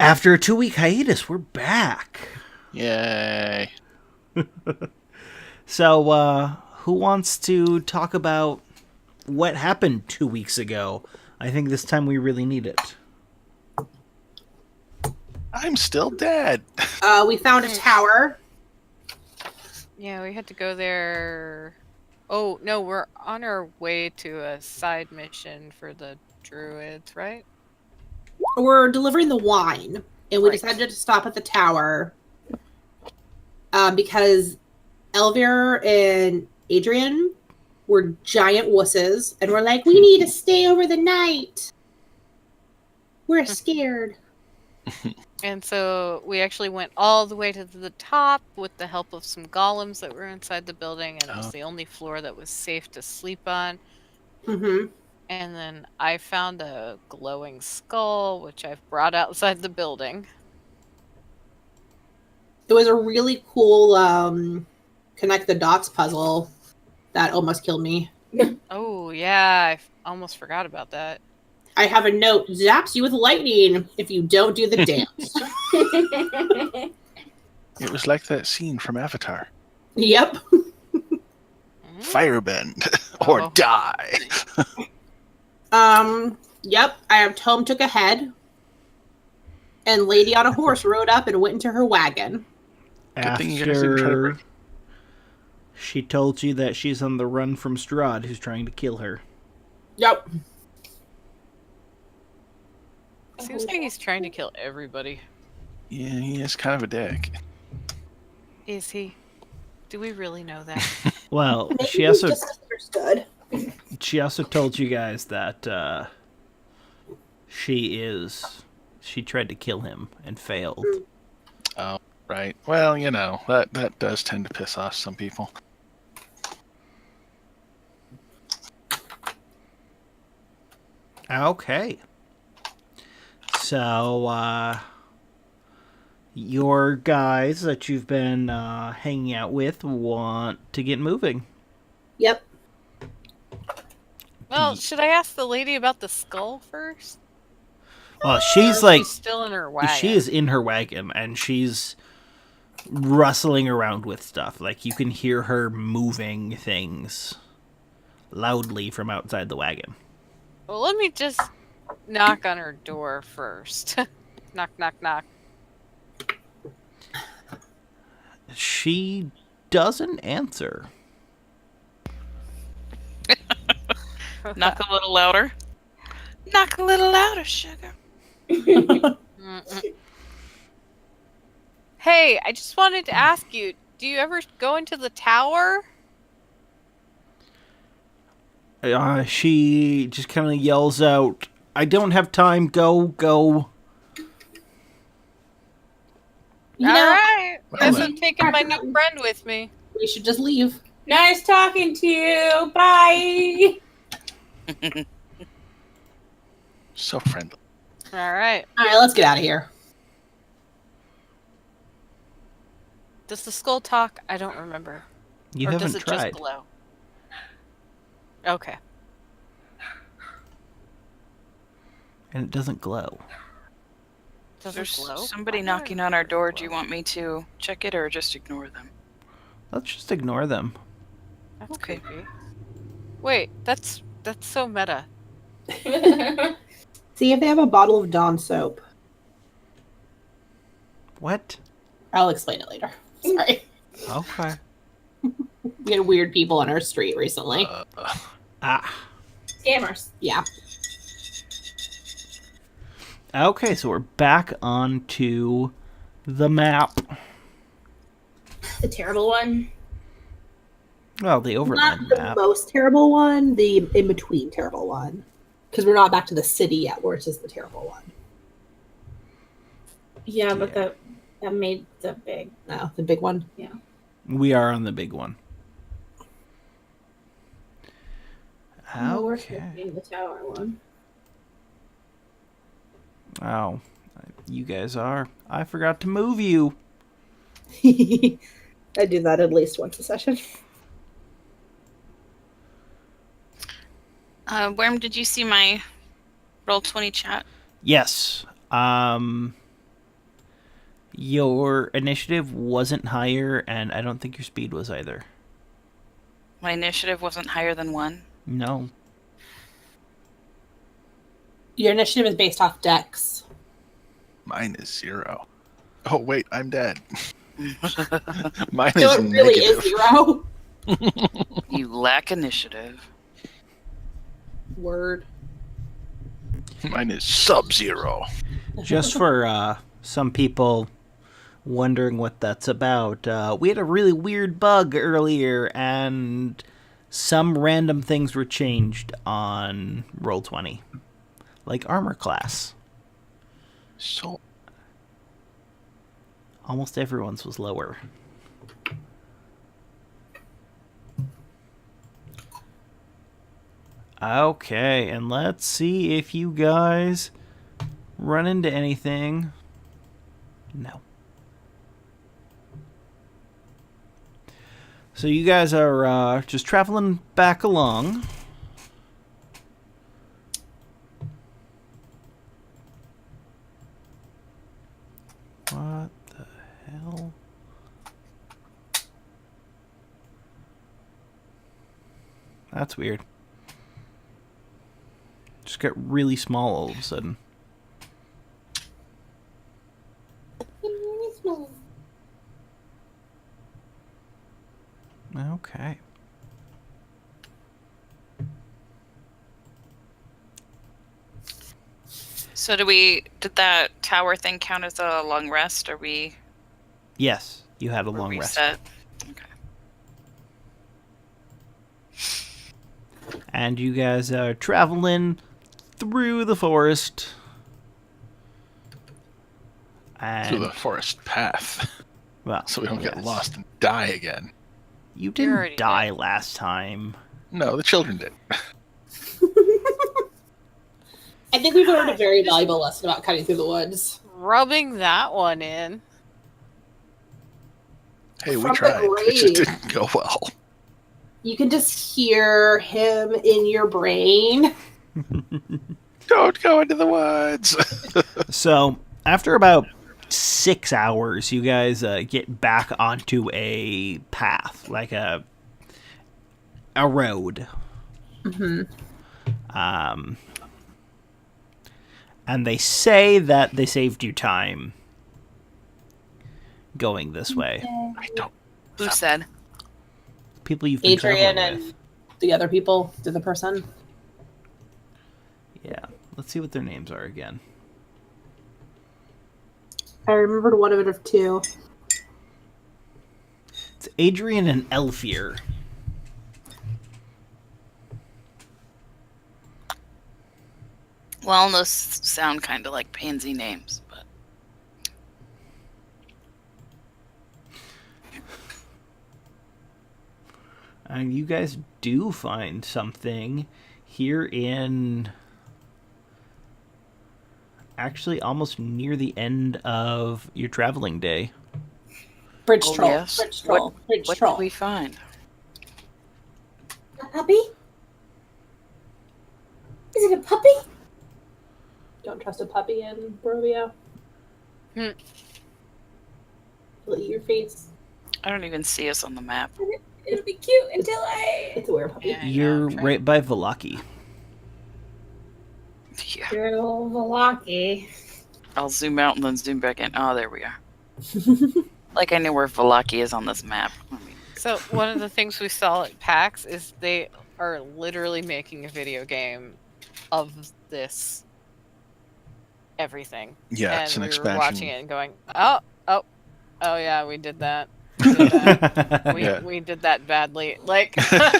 After a 2-week hiatus, we're back. Yay. So, who wants to talk about what happened 2 weeks ago? I think this time we really need it. I'm still dead. We found a tower. Yeah, we had to go there. Oh, no, we're on our way to a side mission for the druids, right? We're delivering the wine, and we Right. decided to stop at the tower because Elvira and Adrian were giant wusses, and we're like, we need to stay over the night. We're scared. And so we actually went all the way to the top with the help of some golems that were inside the building, and it was the only floor that was safe to sleep on. Mm-hmm. And then I found a glowing skull, which I've brought outside the building. It was a really cool connect the dots puzzle that almost killed me. Oh, yeah, I almost forgot about that. I have a note, zaps you with lightning if you don't do the dance. It was like that scene from Avatar. Yep. Firebend or Oh. die. Yep. I have Tome took ahead, and Lady on a horse rode up and went into her wagon. Good thing you guys didn't try to After break. she told you that she's on the run from Strahd, who's trying to kill her. Yep. Seems like he's trying to kill everybody. Yeah, he is kind of a dick. Is he? Do we really know that? Well, Maybe she we also just misunderstood. told you guys that she tried to kill him and failed. Oh, right. Well, you know, that does tend to piss off some people. Okay. So, your guys that you've been hanging out with want to get moving. Yep. Well, should I ask the lady about the skull first? Well, Or she's is like, she still in her wagon? she is in her wagon, and she's rustling around with stuff. Like, you can hear her moving things loudly from outside the wagon. Well, let me just knock on her door first. Knock, knock, knock. She doesn't answer. Knock a little louder. Knock a little louder, sugar. Mm-mm. Hey, I just wanted to ask you, do you ever go into the tower? She just kind of yells out, "I don't have time, go." You know, Alright. Well Guess then. I'm taking my new friend with me. we should just leave. Nice talking to you. Bye. So friendly. Alright. All right, let's get out of here. Does the skull talk? I don't remember. You or haven't does it tried. just glow? Okay. And it doesn't glow. Does it There's glow? somebody I knocking never on our door. glow. Do you want me to check it or just ignore them? Let's just ignore them. That's Okay. creepy. Wait, that's so meta. See if they have a bottle of Dawn soap. What? I'll explain it later. Sorry. Okay. We had weird people on our street recently. Ah. Scammers. Yeah. Okay, so we're back onto the map. The terrible one. Well, the Not overland the map. most terrible one, the in-between terrible one. Because we're not back to the city yet, where it's just the terrible one. Yeah, but that made the big. No, the big one. We are on the big one. No, we're Okay. skipping the tower one. Oh, you guys are. I forgot to move you. I do that at least once a session. Worm, did you see my Roll20 chat? Yes. Your initiative wasn't higher, and I don't think your speed was either. My initiative wasn't higher than 1. No. Your initiative is based off dex. Mine is 0. Oh, wait, I'm dead. Mine So is it really negative. is 0. You lack initiative. Word. Mine is sub-0. Just for some people wondering what that's about, we had a really weird bug earlier, and some random things were changed on Roll20. Like armor class. So, Almost everyone's was lower. Okay, and let's see if you guys run into anything. No. So you guys are just traveling back along. What the hell? That's weird. Just got really small all of a sudden. Okay. So did that tower thing count as a long rest? Are we Yes, you had a long rest. reset? Okay. And you guys are traveling through the forest. And, through the forest path. well, So we don't get yes. lost and die again. You already didn't die last time. No, the children did. I think we've learned a very valuable lesson about cutting through the woods. Rubbing that one in. Hey, we From the tried. It just grave. didn't go well. You can just hear him in your brain. Don't go into the woods. So, after about 6 hours, you guys get back onto a path, like a road. Mm-hmm. And they say that they saved you time going this way. I don't. Who said? People you've been Adrian traveling with. and the other people, the other person. Yeah. Let's see what their names are again. I remembered one of it of 2. It's Adrian and Elfir. Well, those sound kind of like pansy names, but And you guys do find something here in... actually almost near the end of your traveling day. Bridge Oh, troll. yes. Bridge troll. Bridge what troll. did we find? A puppy? Is it a puppy? Don't trust a puppy in Barovia. Hmm. It'll eat your face. I don't even see us on the map. It'll be cute until I. It's a weird puppy. Yeah, I know, You're I'm trying- right by Velaki. Yeah. Girl Velaki. I'll zoom out and then zoom back in. Oh, there we are. Like I know where Velaki is on this map. I mean, So one of the things we saw at PAX is they are literally making a video game of this everything. Yeah, and it's an we expansion. were watching it and going, oh yeah, we did that. We did that. Yeah. we did that badly. Like, Yeah,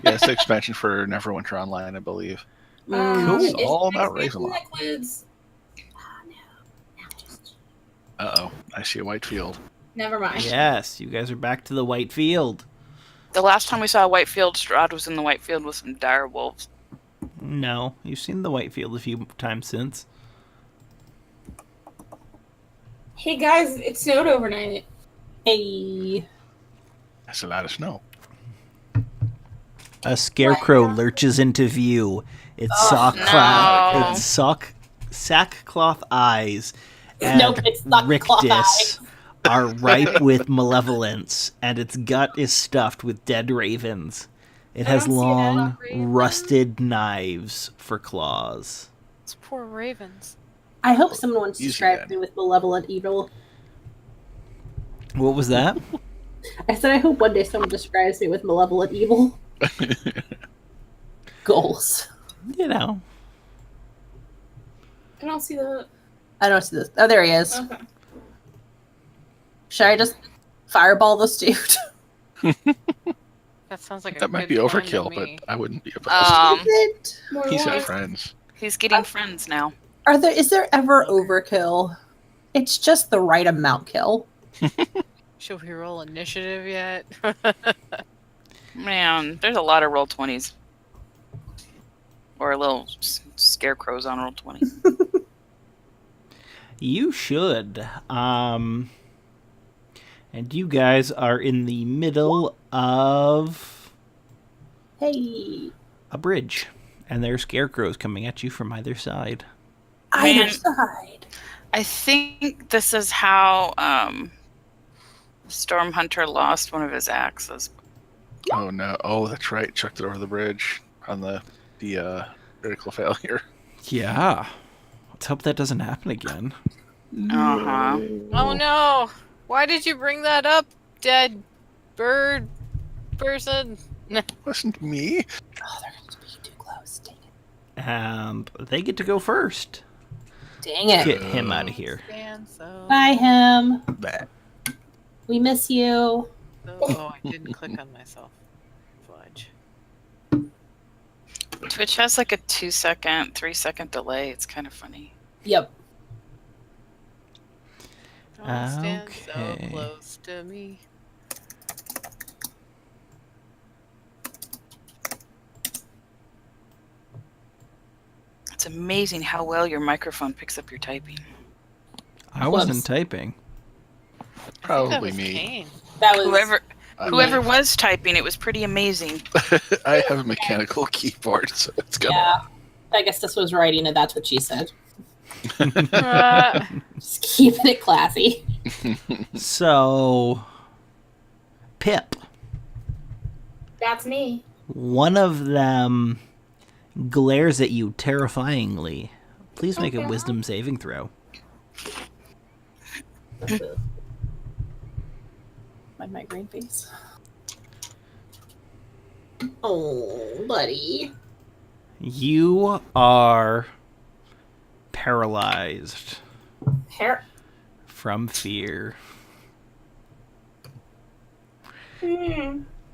it's an expansion for Neverwinter Online, I believe. Cool. It's all an about expansion Ravenloft. that includes- Oh, no. Now just- Uh-oh, I see a white field. Never mind. Yes, you guys are back to the white field. the last time we saw a white field, Strahd was in the white field with some dire wolves. No, you've seen the white field a few times since. Hey guys, it snowed overnight. Hey. That's a lot of snow. A scarecrow lurches into view. Its no. sackcloth eyes and Nope, it's not claw Rictus are ripe with malevolence, and its gut is stuffed with dead ravens. It I has don't see long, that. rusted knives for claws. It's poor ravens. I hope someone once Easy described then. me with malevolent evil. What was that? I said I hope one day someone describes me with malevolent evil. Goals. You know. I don't see the. I don't see this. Oh, there he is. Okay. Should I just fireball this dude? That sounds like a That might good be plan to overkill, but me. I wouldn't be opposed. Um, Is it? More He's got one. friends. he's getting friends now. Is there ever overkill? It's just the right amount kill. Should we roll initiative yet? Man, there's a lot of roll 20s. Or little scarecrows on roll 20. You should. And you guys are in the middle of Hey. a bridge, and there are scarecrows coming at you from either side. Either Man. side. I think this is how Storm Hunter lost one of his axes. Oh no! Oh, that's right. Chucked it over the bridge on the critical failure. Yeah. Let's hope that doesn't happen again. Uh-huh. Oh no! Why did you bring that up, dead bird person? Wasn't me. Oh, they're going to be too close. Dang it. And they get to go first. Dang it. Get him out of here. And so, Bye, him. Bah. We miss you. oh, I didn't click on myself. Fudge. Twitch has like a 2-second, 3-second delay. It's kind of funny. Yep. Don't stand Okay. so close to me. It's amazing how well your microphone picks up your typing. I wasn't typing. Probably That was me. Kane. That was Whoever was typing, it was pretty amazing. I have a mechanical keyboard, so it's gonna. Yeah. I guess this was writing, and that's what she said. Uh, Just keeping it classy. So, Pip, That's me. one of them glares at you terrifyingly. Please make a Okay. wisdom saving throw. My migraine face. Oh, buddy. You are paralyzed Hair. from fear.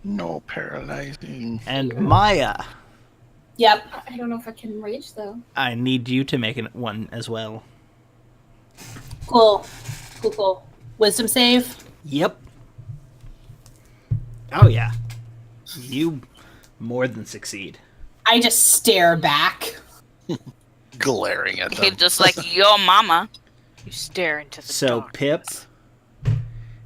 No paralyzing. And Maya, Yep. I don't know if I can rage though. I need you to make one as well. Cool. Cool. Wisdom save. Yep. Oh, yeah. You more than succeed. I just stare back. Glaring at He's them. just like, yo, mama. you stare into the So, dark. Pip,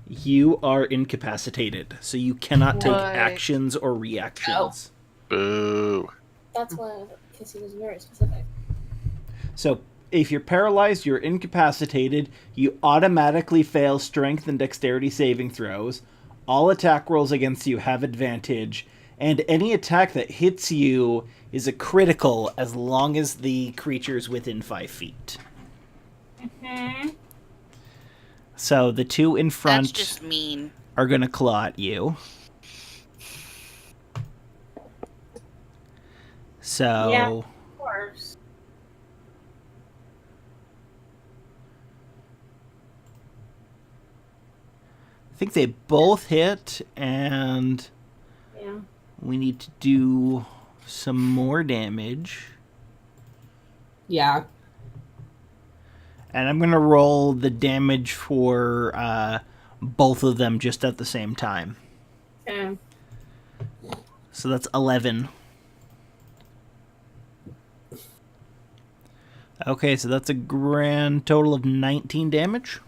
you are incapacitated, so you cannot take What? actions or reactions. Boo. That's why, because he was very specific. So, if you're paralyzed, you're incapacitated, you automatically fail strength and dexterity saving throws, all attack rolls against you have advantage, and any attack that hits you is a critical as long as the creature's within 5 feet. So the two in That's front just mean. are going to claw at you. So Yeah. Of course. I think they both hit, and Yeah. we need to do some more damage. Yeah. And I'm going to roll the damage for both of them just at the same time. Okay. So that's 11. Okay, so that's a grand total of 19 damage.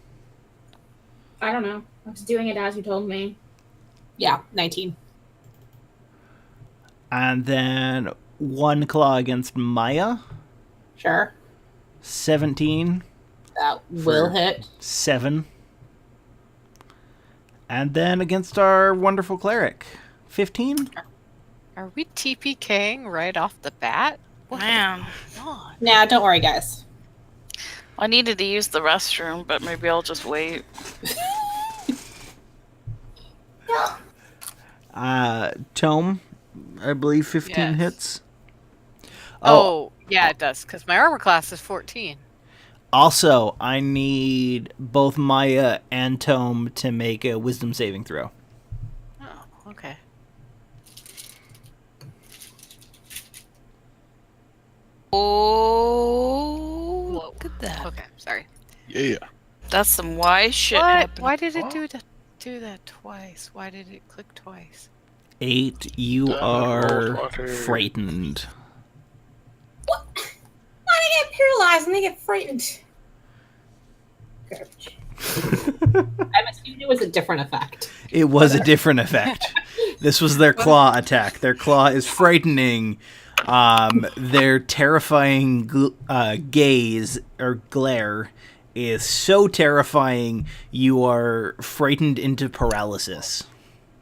I don't know. I was doing it as you told me. Yeah. 19. And then one claw against Maya. Sure. 17. That will For hit. 7. And then against our wonderful cleric, 15. Are we TPKing right off the bat? What Man, is going on? Nah, don't worry, guys. I needed to use the restroom, but maybe I'll just wait. Tome, I believe 15 Yes. hits. Oh, yeah, it does, because my armor class is 14. Also, I need both Maya and Tome to make a wisdom saving throw. Oh, okay. Oh, Whoa. look at that. Okay, sorry. Yeah. That's some wise shit What? happening. Why did it do that twice? Why did it click twice? 8, you are frightened. What? Why did I get paralyzed and they get frightened? Garbage. I'm assuming it was a different effect. It was a different effect. This was their claw attack. Their claw is frightening. Their terrifying gaze or glare is so terrifying you are frightened into paralysis.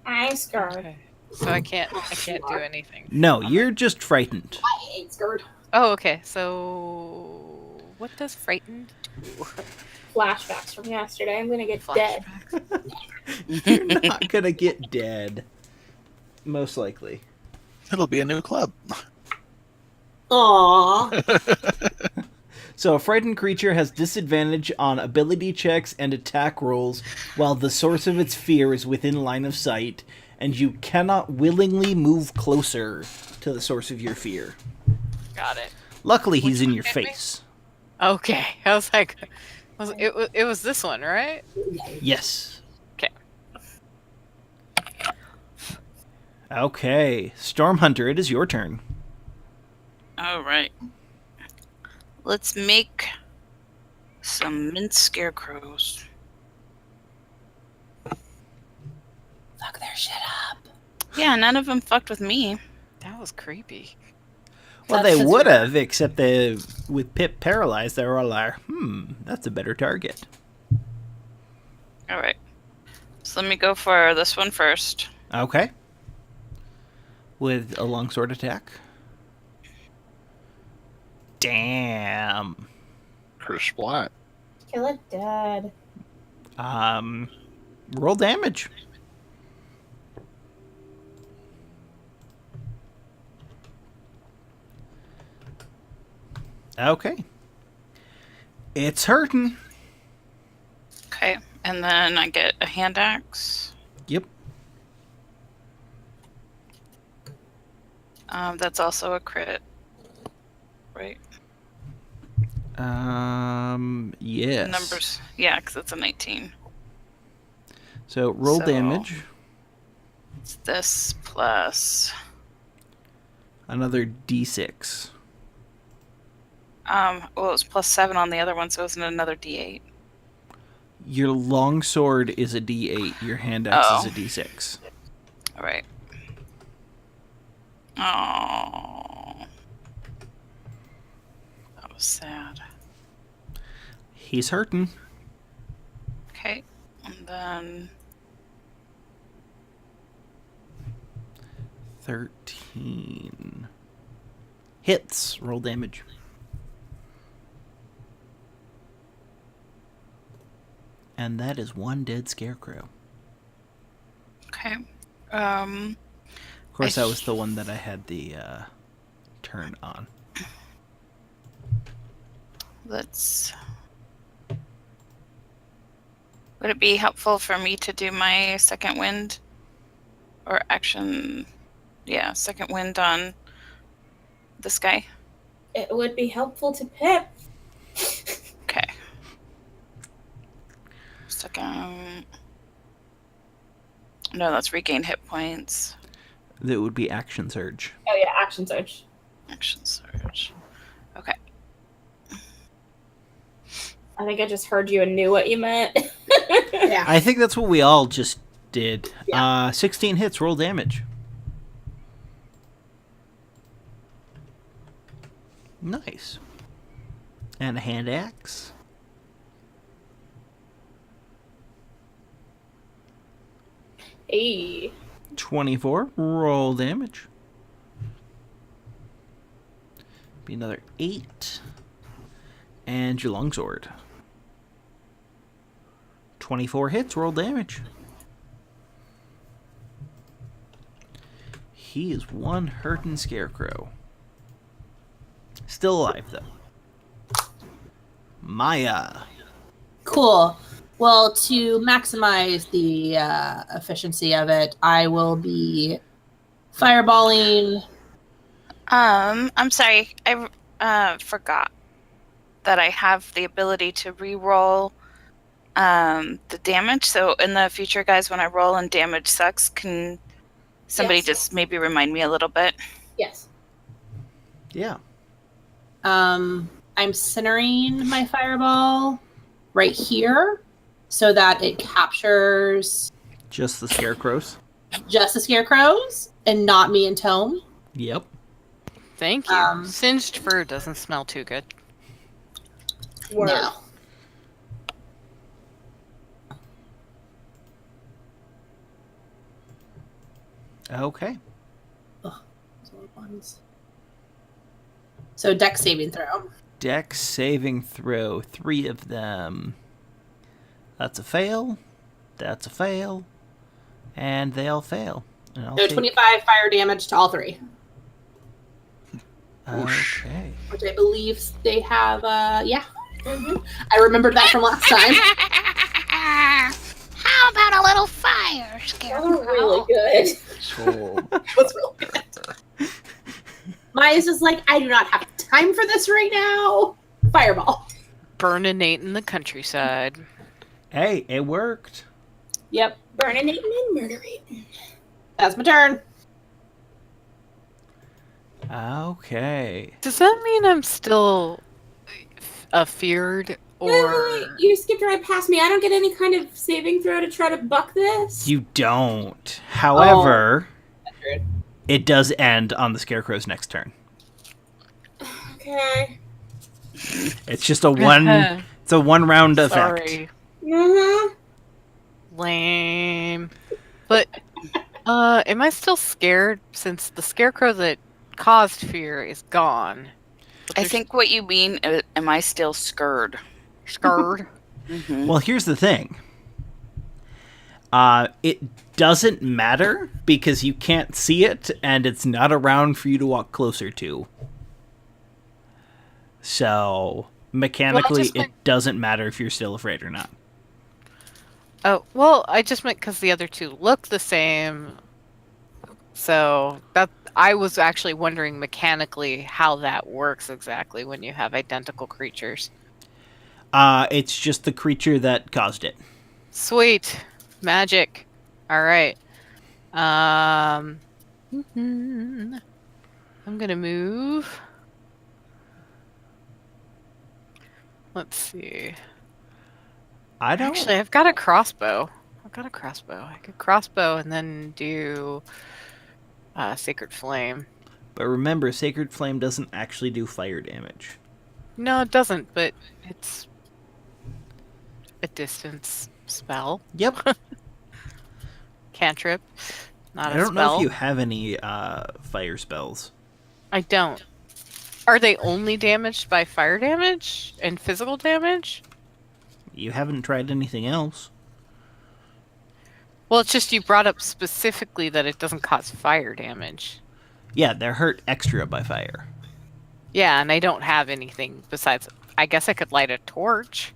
I'm scared. Okay. So I can't do anything. No, you're just frightened. I hate scared. Oh, okay. So what does frightened do? Flashbacks from yesterday. I'm gonna get dead. Flashbacks. You're not gonna get dead. Most likely. It'll be a new club. Aww. So a frightened creature has disadvantage on ability checks and attack rolls while the source of its fear is within line of sight, and you cannot willingly move closer to the source of your fear. Got it. Luckily, he's Which in one your hit me? face. Okay. I was like, it was this one, right? Yes. Okay. Okay. Stormhunter, it is your turn. All right. Let's make some minced scarecrows. Fuck their shit up. Yeah, none of them fucked with me. That was creepy. Well, That's they just would have, except with Pip paralyzed, they were all like, that's a better target. All right. So let me go for this one first. Okay. With a longsword attack. Damn. Her splat. Kill it dead. Roll damage. Okay. It's hurting. Okay. And then I get a hand axe. Yep. That's also a crit. Right? Yes. Numbers. Yeah, because it's a 19. So roll So- damage. It's this plus. Another d6. Well, it was plus 7 on the other one, so isn't it another d8? Your longsword is a d8. Your hand axe is a d6. All right. Oh, that was sad. He's hurting. Okay, and then 13. Hits. Roll damage. And that is one dead scarecrow. okay. Of course, that was the one that I had the turn on. Let's. Would it be helpful for me to do my second wind, or action? Yeah, second wind on this guy. It would be helpful to Pip. Okay. Second. No, that's regain hit points. That would be action surge. Oh yeah, action surge. Action surge. Okay. I think I just heard you and knew what you meant. Yeah. I think that's what we all just did. Yeah. 16 hits. Roll damage. Nice. And a hand axe. Hey. 24. Roll damage. Be another 8. And your longsword. 24 hits. Roll damage. He is one hurting scarecrow. Still alive, though. Maya. Cool. Well, to maximize the efficiency of it, I will be fireballing. I'm sorry. I forgot that I have the ability to re-roll the damage. So in the future, guys, when I roll and damage sucks, can somebody Yes. just maybe remind me a little bit? Yes. Yeah. I'm centering my fireball right here so that it captures Just the scarecrows. just the scarecrows and not me and Tome. Yep. Thank you. Singed fur doesn't smell too good. No. Okay. So dex saving throw. Dex saving throw. 3 of them. That's a fail. That's a fail. And they all fail. And I'll So take- 25 fire damage to all 3. Okay. Which I believe they have, yeah. I remembered that from last time. How about a little fire, That Scarecrow? was really good. So What's really good? Maya's just like, I do not have time for this right now. Fireball. Burninating in the countryside. Hey, it worked. Yep. Burning it and murdering. That's my turn. Okay. Does that mean I'm still feared, or Wait, you skipped right past me. I don't get any kind of saving throw to try to buck this. You don't. However, Weird. it does end on the scarecrow's next turn. Okay. It's just a one. It's a 1 round effect. sorry, Uh-huh. lame? But am I still scared since the scarecrow that caused fear is gone? But I there's think what you mean, am I still scared? scared. Mm-hmm. Well, here's the thing. It doesn't matter because you can't see it, and it's not around for you to walk closer to. So mechanically, just meant- it doesn't matter if you're still afraid or not. Oh, well, I just meant because the other two look the same. So that I was actually wondering mechanically how that works exactly when you have identical creatures. It's just the creature that caused it. Sweet. Magic. All right. I'm going to move. Let's see. I don't. Actually, I've got a crossbow. I could crossbow and then do Sacred Flame. But remember, Sacred Flame doesn't actually do fire damage. No, it doesn't, but it's a distance spell. Yep. Cantrip. Not I a don't know spell. if you have any fire spells. I don't. Are they only damaged by fire damage and physical damage? You haven't tried anything else. Well, it's just you brought up specifically that it doesn't cause fire damage. Yeah, they're hurt extra by fire. Yeah, and I don't have anything besides. I guess I could light a torch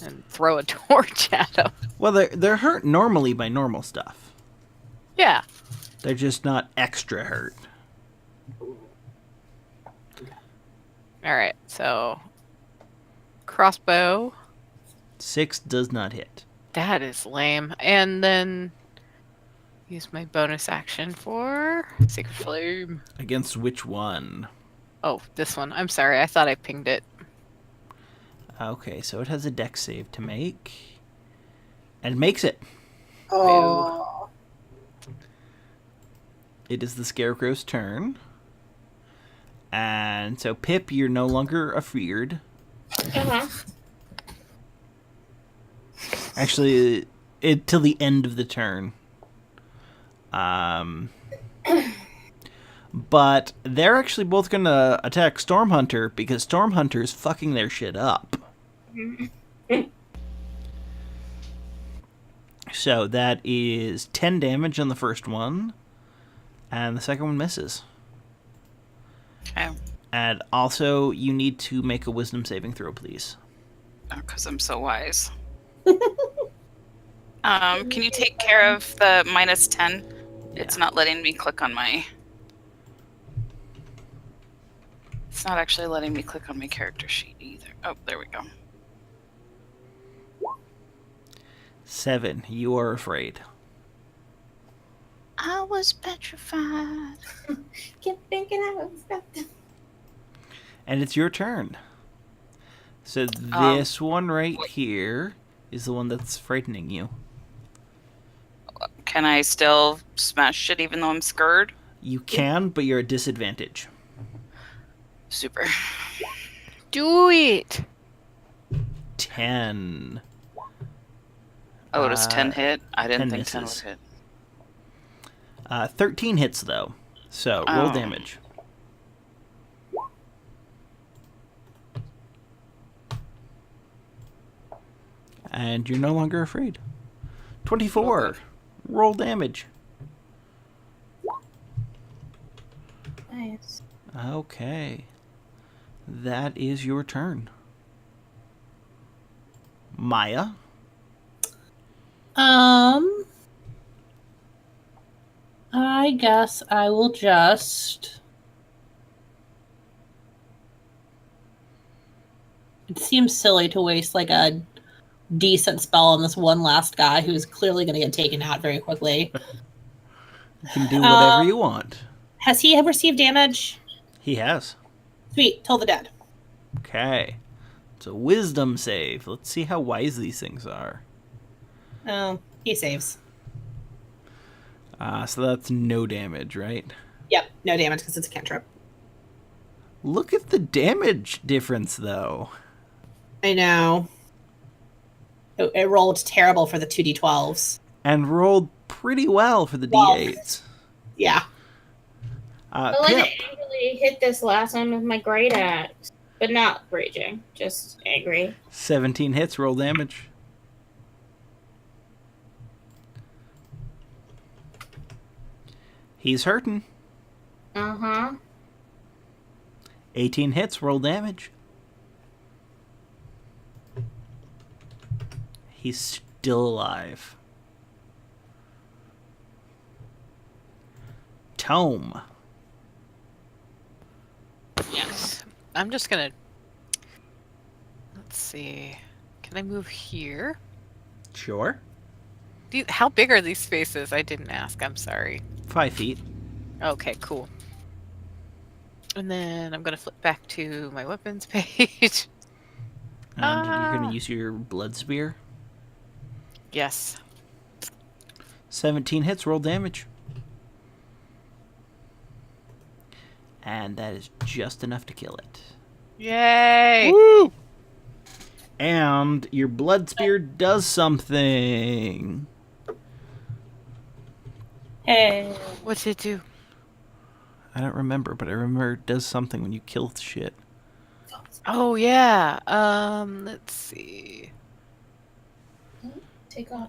and throw a torch at them. Well, they're hurt normally by normal stuff. Yeah. They're just not extra hurt. All right. So crossbow. 6 does not hit. That is lame. And then use my bonus action for Sacred Flame. Against which one? Oh, this one. I'm sorry. I thought I pinged it. Okay, so it has a dex save to make. And it makes it. Oh. It is the Scarecrow's turn. And so, Pip, you're no longer afeared. Uh-huh. Actually, till the end of the turn. But they're actually both going to attack Stormhunter because Stormhunter is fucking their shit up. So that is 10 damage on the first one, and the second one misses. Okay. And also, you need to make a wisdom saving throw, please. Because I'm so wise. Can you take care of the -10? Yeah. It's not letting me click on my... It's not actually letting me click on my character sheet either. Oh, there we go. 7. You are afraid. I was petrified. Kept thinking I was about to. And it's your turn. So this one right here is the one that's frightening you. Can I still smash shit even though I'm scared? You can, but you're at disadvantage. Super. Do it. 10. Oh, does 10 hit? I 10 didn't think 10 would misses. hit. 13 hits, though. So, roll Oh. damage. And you're no longer afraid. 24. Okay. Roll damage. Nice. Okay. That is your turn. Maya. I guess I will just. It seems silly to waste like a decent spell on this one last guy who's clearly going to get taken out very quickly. You can do whatever you want. Has he received damage? He has. Sweet, Toll the Dead. Okay. It's a wisdom save. Let's see how wise these things are. Oh, he saves. So that's no damage, right? Yep, no damage because it's a cantrip. Look at the damage difference, though. I know. It rolled terrible for the 2d12s. And rolled pretty well for the Well. d8s. Yeah. I like Pip. to angrily hit this last one with my great axe, but not raging, just angry. 17 hits, roll damage. He's hurting. Uh-huh. 18 hits, roll damage. He's still alive. Tome. Yes. I'm just gonna. Let's see. Can I move here? Sure. How big are these spaces? I didn't ask. I'm sorry. 5 feet. Okay, cool. And then I'm gonna flip back to my weapons page. And you're going to use your blood spear. Yes. 17 hits, roll damage. And that is just enough to kill it. Yay! Woo! And your blood spear does something. Hey. What's it do? I don't remember, but I remember it does something when you kill shit. Oh yeah. Let's see. Take off.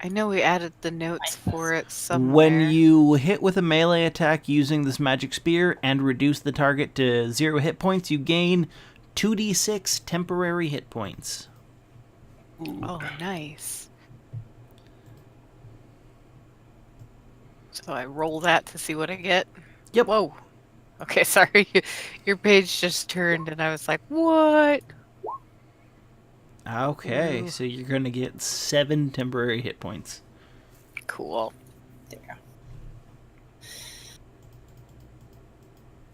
I know we added the notes for it somewhere. When you hit with a melee attack using this magic spear and reduce the target to 0 hit points, you gain 2d6 temporary hit points. Oh, nice. So I roll that to see what I get. Yep. Whoa. Okay, sorry. Your page just turned and I was like, what? Okay, Ooh. so you're going to get 7 temporary hit points. Cool. There you go.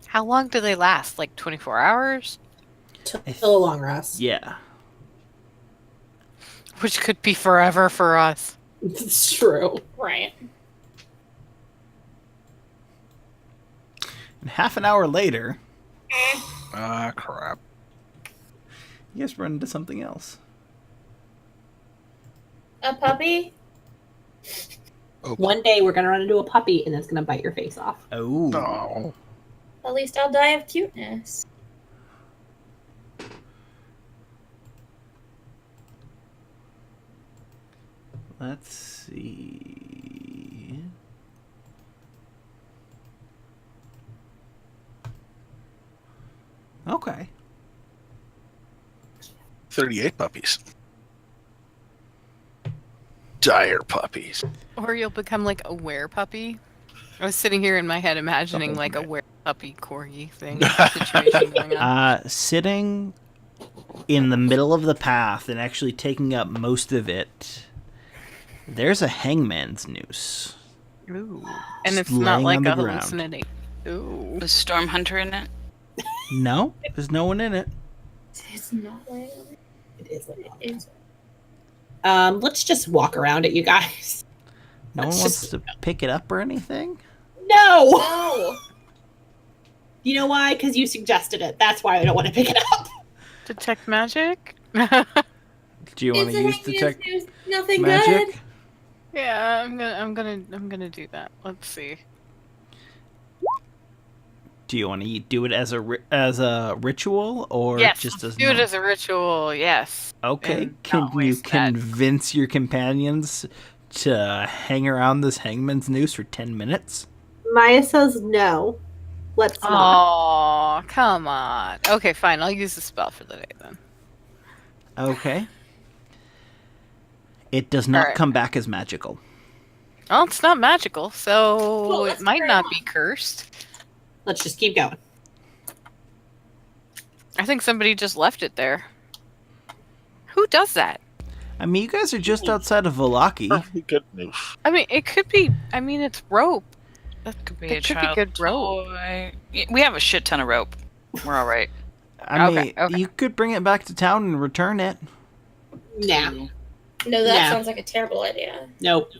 How long do they last? Like 24 hours? Till a long rest. Yeah. Which could be forever for us. It's true. Right. And half an hour later, Ah, crap. you guys run into something else. A puppy? Oh, One day we're gonna run into a puppy and it's gonna bite your face off. Oh. no. At least I'll die of cuteness. Let's see. Okay. 38 puppies. Dire puppies. Or you'll become like a were puppy. I was sitting here in my head imagining Oh, like a man. were puppy corgi thing situation going on. Sitting in the middle of the path and actually taking up most of it, there's a hangman's noose. Ooh. And Just it's not laying like on the a ground. hallucinate. Ooh. Was Storm Hunter in it? No, there's no one in it. It's not like It is. it's Let's just walk around it, you guys. No one Let's wants just- to pick it up or anything? No! no. You know why? Because you suggested it. That's why I don't want to pick it up. Detect magic? Do you want It's to a use hangman's detect noose, nothing magic? good. Yeah, I'm gonna do that. Let's see. Do you want to do it as a ritual or Yes, just let's as do it as a ritual. Yes. Okay, and can not you waste that. convince your companions to hang around this hangman's noose for 10 minutes? Maya says no. Let's not. Oh, come on. Okay, fine. I'll use the spell for the day then. Okay. It does not Alright. come back as magical. Well, it's not magical, so Well, it let's might carry not on. be cursed. Let's just keep going. I think somebody just left it there. Who does that? I mean, you guys are just outside of Valaki. Perfectly good news. I mean, it could be. I mean, it's rope. That Could be It a could be child good rope. toy. Yeah, we have a shit ton of rope. We're all right. I Okay, mean, okay. you could bring it back to town and return it. Nah. No, that Yeah. sounds like a terrible idea. Nope.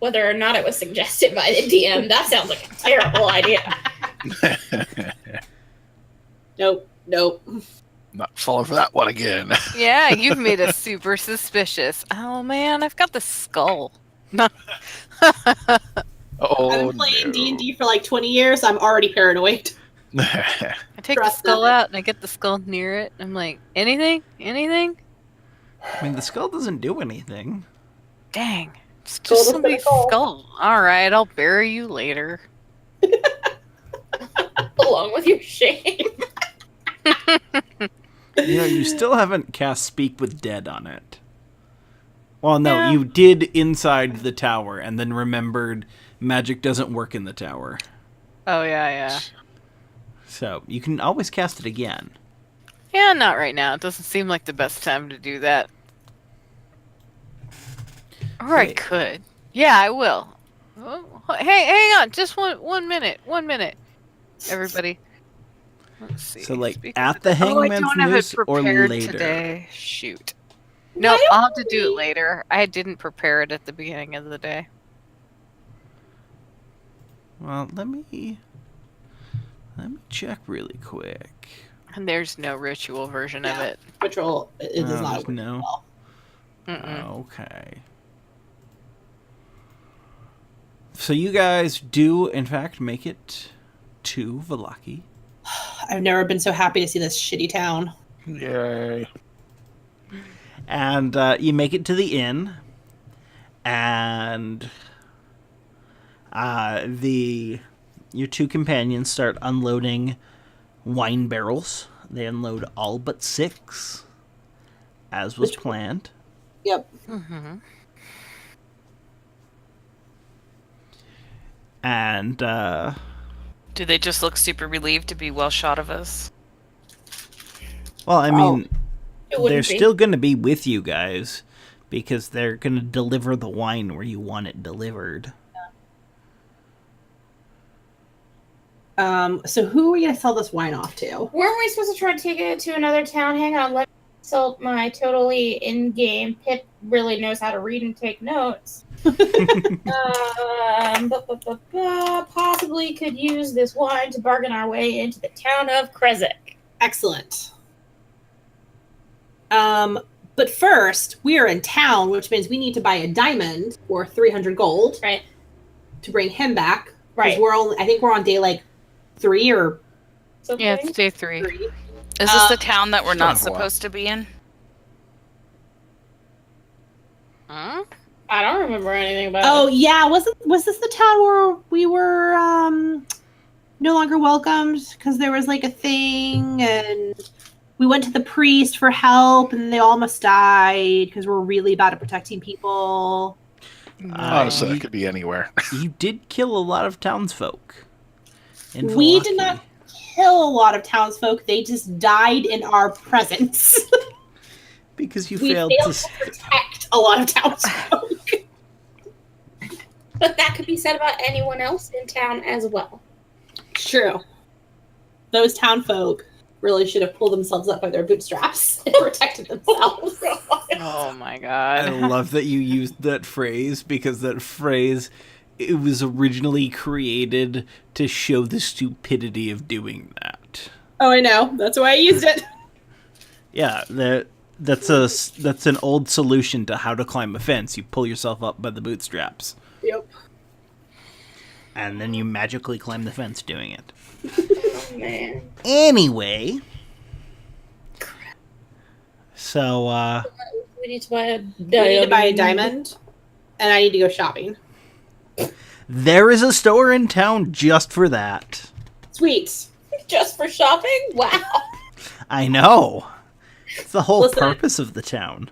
Whether or not it was suggested by the DM, that sounds like a terrible idea. Nope. Nope. Not falling for that one again. Yeah, you've made us super suspicious. Oh man, I've got the skull. Oh, I've been playing no. D&D for like 20 years. I'm already paranoid. I take the Trust skull them. out and I get the skull near it. I'm like, anything? Anything? I mean, the skull doesn't do anything. Dang. It's Skull just is somebody's pretty cool. skull. Alright, I'll bury you later. Along with your shame. You know, you still haven't cast Speak with Dead on it. Well, no, Yeah. you did inside the tower and then remembered magic doesn't work in the tower. Oh, yeah. So, you can always cast it again. Yeah, not right now. It doesn't seem like the best time to do that. Or I Hey. could. Yeah, I will. Oh, hey, hang on. Just one minute. 1 minute. Everybody. Let's see. So, like, Speak at of the I hangman's don't have it noose or prepared later? today. Shoot. No, I'll have to do it later. I didn't prepare it at the beginning of the day. Well, let me check really quick. And there's no ritual version of Yeah. it. Ritual it is Oh, not there's a no. well. Mm-mm. Okay. So you guys do, in fact, make it to Valaki. I've never been so happy to see this shitty town. Yay. And you make it to the inn. And your two companions start unloading wine barrels. They unload all but 6, as was planned. Yep. Mm-hmm. And Do they just look super relieved to be well shot of us? well, I mean, It they're wouldn't be. still going to be with you guys because they're going to deliver the wine where you want it delivered. So who are we gonna sell this wine off to? Weren't we supposed to try to take it to another town? Hang on, let me consult my totally in-game. Pip really knows how to read and take notes. Possibly could use this wine to bargain our way into the town of Krezk. Excellent. But first, we are in town, which means we need to buy a diamond or 300 gold Right. to bring him back. Right. I think we're on day like 3 or Something. Yeah, it's day 3. 3. Is this the town that we're Still not have a while. supposed to be in? Huh? I don't remember anything about Oh it. yeah, was this the town where we were no longer welcomed because there was like a thing and we went to the priest for help and they almost died because we're really bad at protecting people. Honestly, you, that could be anywhere. you did kill a lot of townsfolk. in We did Vallaki. not kill a lot of townsfolk. They just died in our presence. Because you we failed to. to protect a lot of townsfolk. But that could be said about anyone else in town as well. True. Those townfolk really should have pulled themselves up by their bootstraps and protected themselves. Oh my I god. love that you used that phrase because that phrase, it was originally created to show the stupidity of doing that. Oh, I know. That's why I used it. Yeah, that's an old solution to how to climb a fence. You pull yourself up by the bootstraps, Yep. and then you magically climb the fence doing it. Oh, man. Anyway, so We need to buy a diamond. We need to buy a diamond, and I need to go shopping. there is a store in town just for that. Sweet. Just for shopping? Wow. I know. It's the whole Listen. purpose of the town.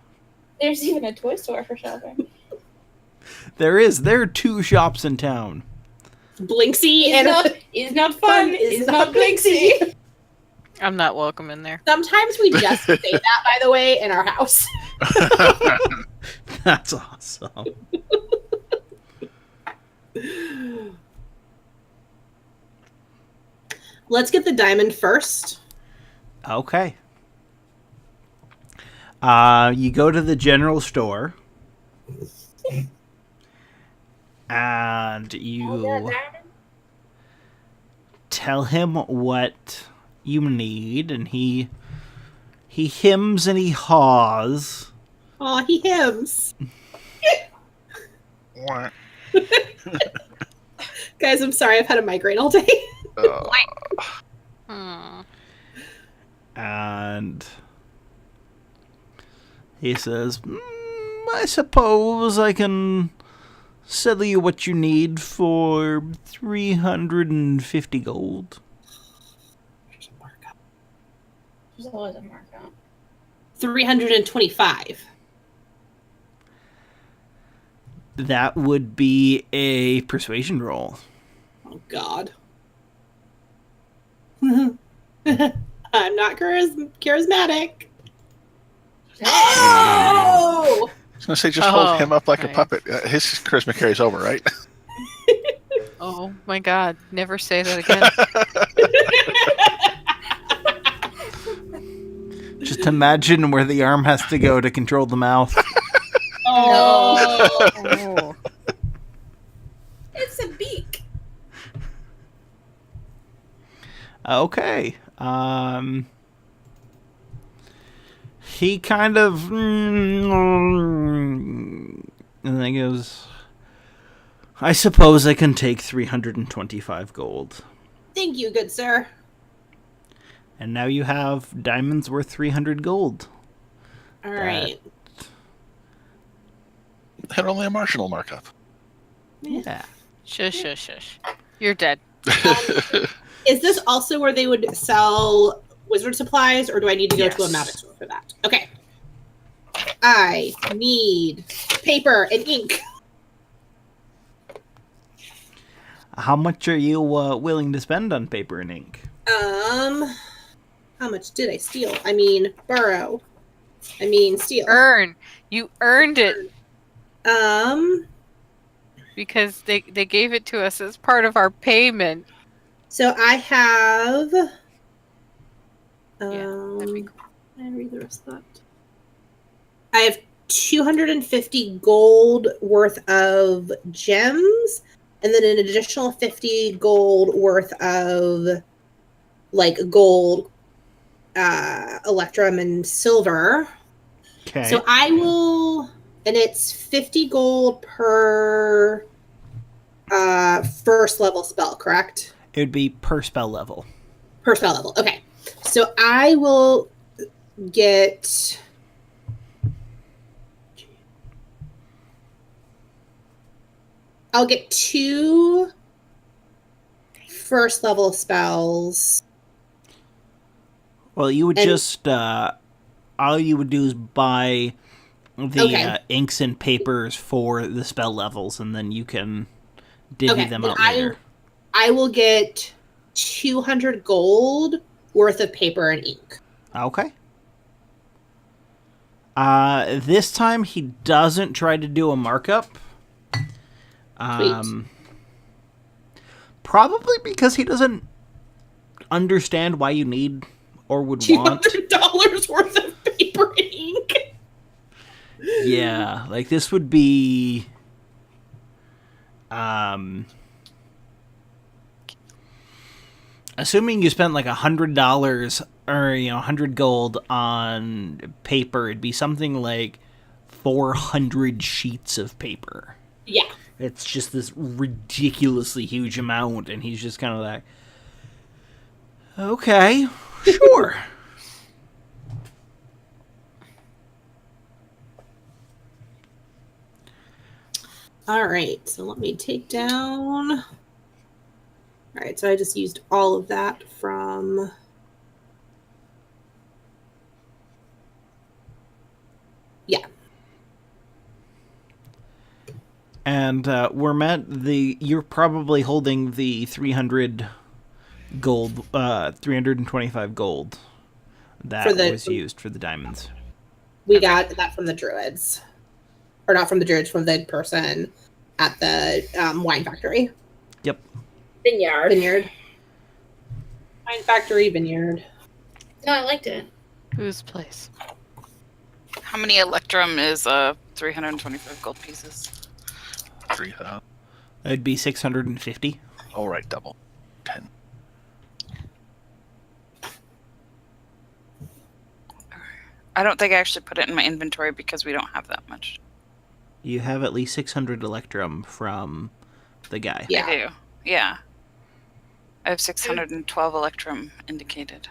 There's even a toy store for shopping. There are 2 shops in town. Blinksy It's and not fun. It's not Blinksy. I'm not welcome in there. sometimes we just say that, by the way, in our house. That's awesome. Let's get the diamond first. Okay. You go to the general store. And you tell him what you need, and he hems and he haws. Aw, he hymns. Wah. Guys, I'm sorry, I've had a migraine all day. Hmm. And he says, I suppose I can sell you what you need for 350 gold. There's a markup. There's always a markup. 325. That would be a persuasion roll. Oh, God. I'm not charismatic. Oh! I was going to say, just Oh, hold him up like a right. puppet. His charisma carries over, right? Oh my god. Never say that again. Just imagine where the arm has to go to control the mouth. Oh! Oh. It's a beak. Okay. He kind of... And then he goes, I suppose I can take 325 gold. Thank you, good sir. And now you have diamonds worth 300 gold. All right. Had only a marginal markup. Yeah. Shush, shush, shush. You're dead. Is this also where they would sell wizard supplies, or do I need to go to a Yes. magic store for that? Okay. I need paper and ink. How much are you willing to spend on paper and ink? How much did I steal? Borrow. Steal. Earn. You earned it because they gave it to us as part of our payment. So I have. That'd be cool. Can I read the rest of that? I have 250 gold worth of gems, and then an additional 50 gold worth of gold, electrum, and silver. Okay. So I will, and it's 50 gold per first level spell, correct? It would be per spell level. Per spell level. Okay. So I will get. I'll get 2 first level spells. Well, you would And- just all you would do is buy the Okay. inks and papers for the spell levels, and then you can divvy them then out later. I will get 200 gold worth of paper and ink. Okay. This time he doesn't try to do a markup. Probably because he doesn't understand why you need or would want. $200 worth of paper and ink. Yeah, like this would be assuming you spent like $100 or 100 gold on paper, it'd be something like 400 sheets of paper. Yeah. It's just this ridiculously huge amount, and he's just kind of like, okay, sure. All right, so let me take down. All right, so I just used all of that from. Yeah. And you're probably holding the 300 gold, 325 gold that was used for the diamonds. We got that from the druids. Or not from the druids, from the person at the wine factory. Yep. Vineyard. Wine factory, vineyard. No, I liked it. Whose place? How many electrum is 325 gold pieces? 3,000. It'd be 650. All right, double. 10. I don't think I actually put it in my inventory because we don't have that much. You have at least 600 electrum from the guy. Yeah. I do. Yeah. I have 612 electrum indicated.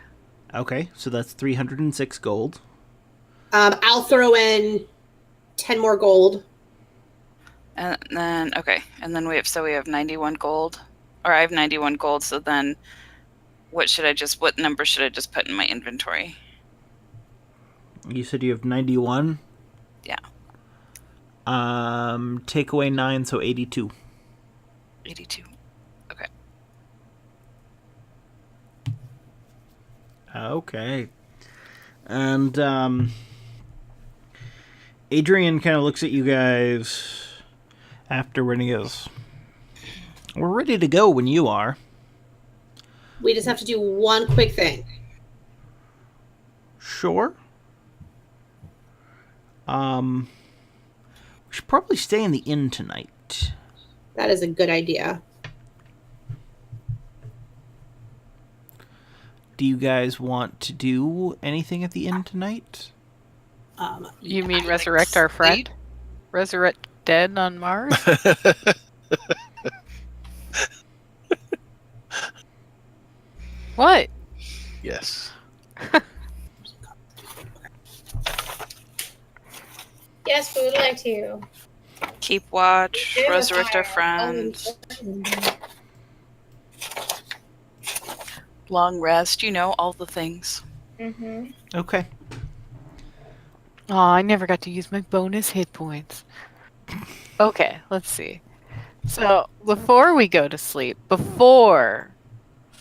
Okay, so that's 306 gold. I'll throw in 10 more gold. And then we have 91 gold. Or I have 91 gold, so then what number should I just put in my inventory? You said you have 91? Yeah. Take away 9, so 82. 82. Okay. Okay. And, Adrian kind of looks at you guys afterward and he goes, we're ready to go when you are. We just have to do one quick thing. Sure. We should probably stay in the inn tonight. That is a good idea. Do you guys want to do anything at the inn tonight? You mean I resurrect like our friend? sleep. Resurrect dead on Mars? What? Yes. Yes, we would like to. Keep watch, Give us resurrect our our friend, own- long rest, all the things. Mm-hmm. Okay. Oh, I never got to use my bonus hit points. Okay, let's see. So, before we go to sleep, so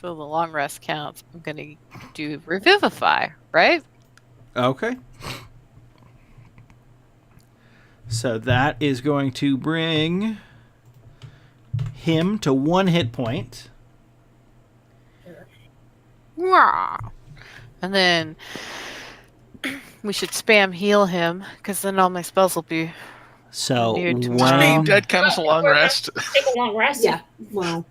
the long rest counts, I'm going to do Revivify, right? Okay. So that is going to bring him to 1 hit point. Wah. And then we should spam heal him, because then all my spells will be... So Near to Being when dead counts a long rest. Take a long rest. Yeah. Well,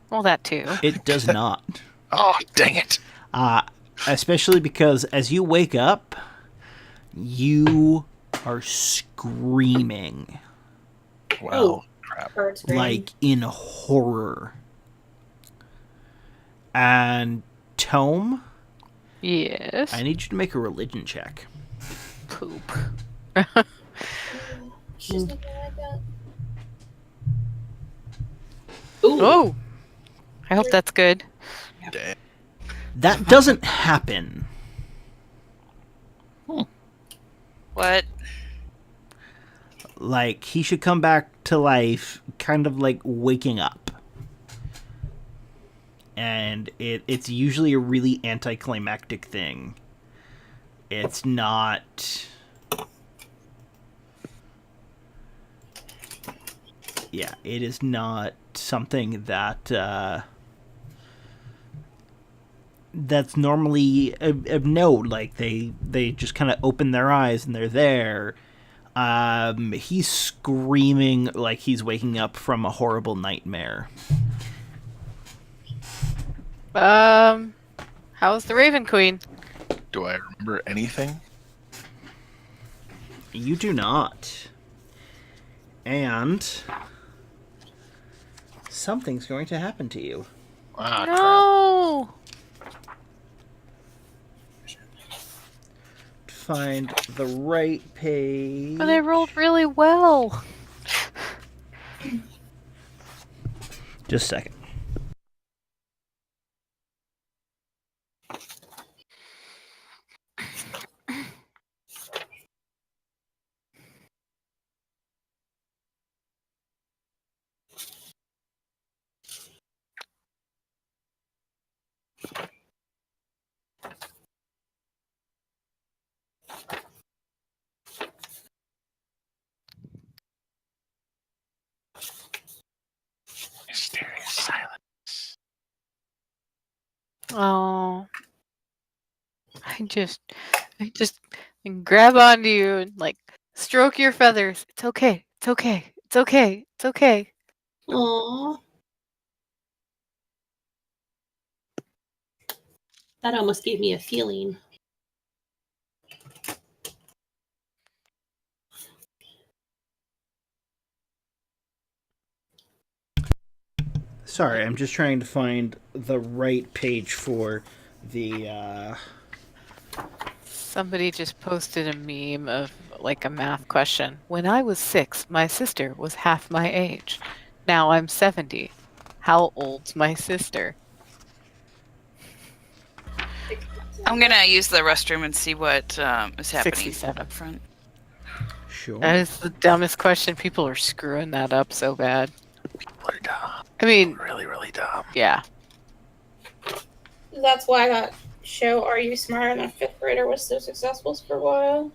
Well, that too. it does not. Oh, dang it. Especially because as you wake up, you are screaming Well, crap. Bird scream. like in horror. And Tome, Yes. I need you to make a religion check. Poop. She's looking like that. Ooh. Oh. I hope that's good. Damn. That doesn't happen. What? Like, he should come back to life kind of like waking up. And it's usually a really anticlimactic thing. It's not... Yeah, it is not something that... that's normally of note. Like, they just kind of open their eyes and they're there. He's screaming like he's waking up from a horrible nightmare. How's the Raven Queen? Do I remember anything? You do not. And something's going to happen to you. Ah, No. Find the right page. But I rolled really well. Just a second. Mysterious silence. Oh. I just grab onto you and like stroke your feathers. It's okay. It's okay. It's okay. It's okay. Aww. That almost gave me a feeling. Sorry, I'm just trying to find the right page for the, Somebody just posted a meme of like a math question. When I was 6, my sister was half my age. Now I'm 70. How old's my sister? I'm gonna use the restroom and see what is happening 67. up front. Sure. That is the dumbest question. People are screwing that up so bad. People are dumb. I mean, Really, really dumb. yeah. That's why that show Are You Smarter Than a Fifth Grader was so successful for a while.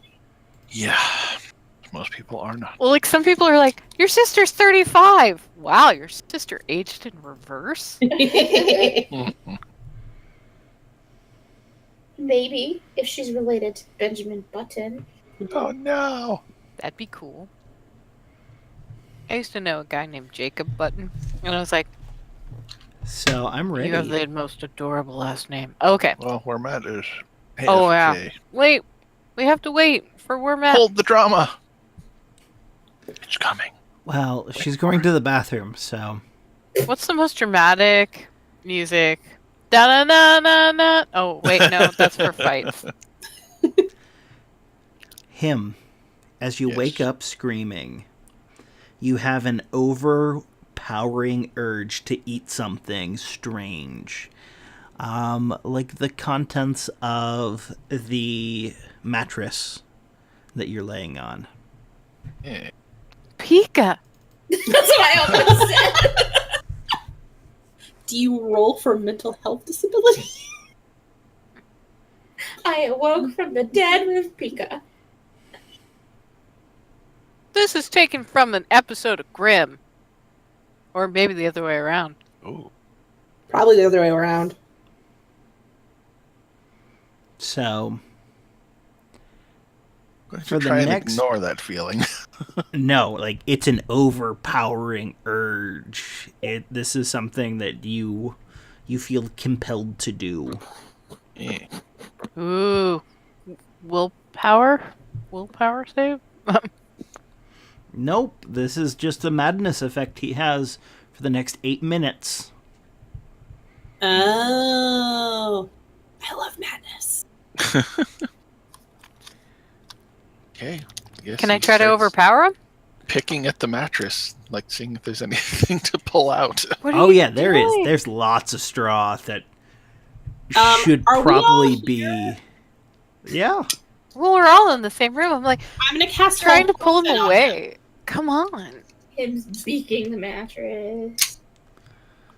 Yeah. Most people are not. Well, like some people are like, your sister's 35. Wow, your sister aged in reverse? Maybe, if she's related to Benjamin Button. Oh no. That'd be cool. I used to know a guy named Jacob Button, and I was like, So I'm ready. you have the most adorable last name. Okay. Well, where Matt is. Oh, yeah. AFK. Wait. We have to wait for where Matt... Hold the drama. It's coming. Well, she's going to the bathroom, so... What's the most dramatic music? Da-na-na-na-na. Oh, wait, no, that's for fights. Him. As you Yes. wake up screaming, you have an overpowering urge to eat something strange. Like the contents of the mattress that you're laying on. Yeah. Pika. That's what I almost said. Do you roll for mental health disability? I awoke from the dead with Pika. This is taken from an episode of Grimm. Or maybe the other way around. Ooh. Probably the other way around. So, Going For to the try and next- ignore that feeling. no, like, it's an overpowering urge. This is something that you feel compelled to do. Yeah. Ooh. Willpower? Willpower save? Nope, this is just the madness effect he has for the next 8 minutes. Oh, I love madness. Okay. Yes, Can I he try to starts overpower him? Picking at the mattress, like seeing if there's anything to pull out. What are Oh you yeah, there is. doing? There's lots of straw that should Are we all probably here? be. Yeah. Well, we're all in the same room. I'm like I'm gonna cast trying to pull teleport him on away. Come on. Him beaking the mattress.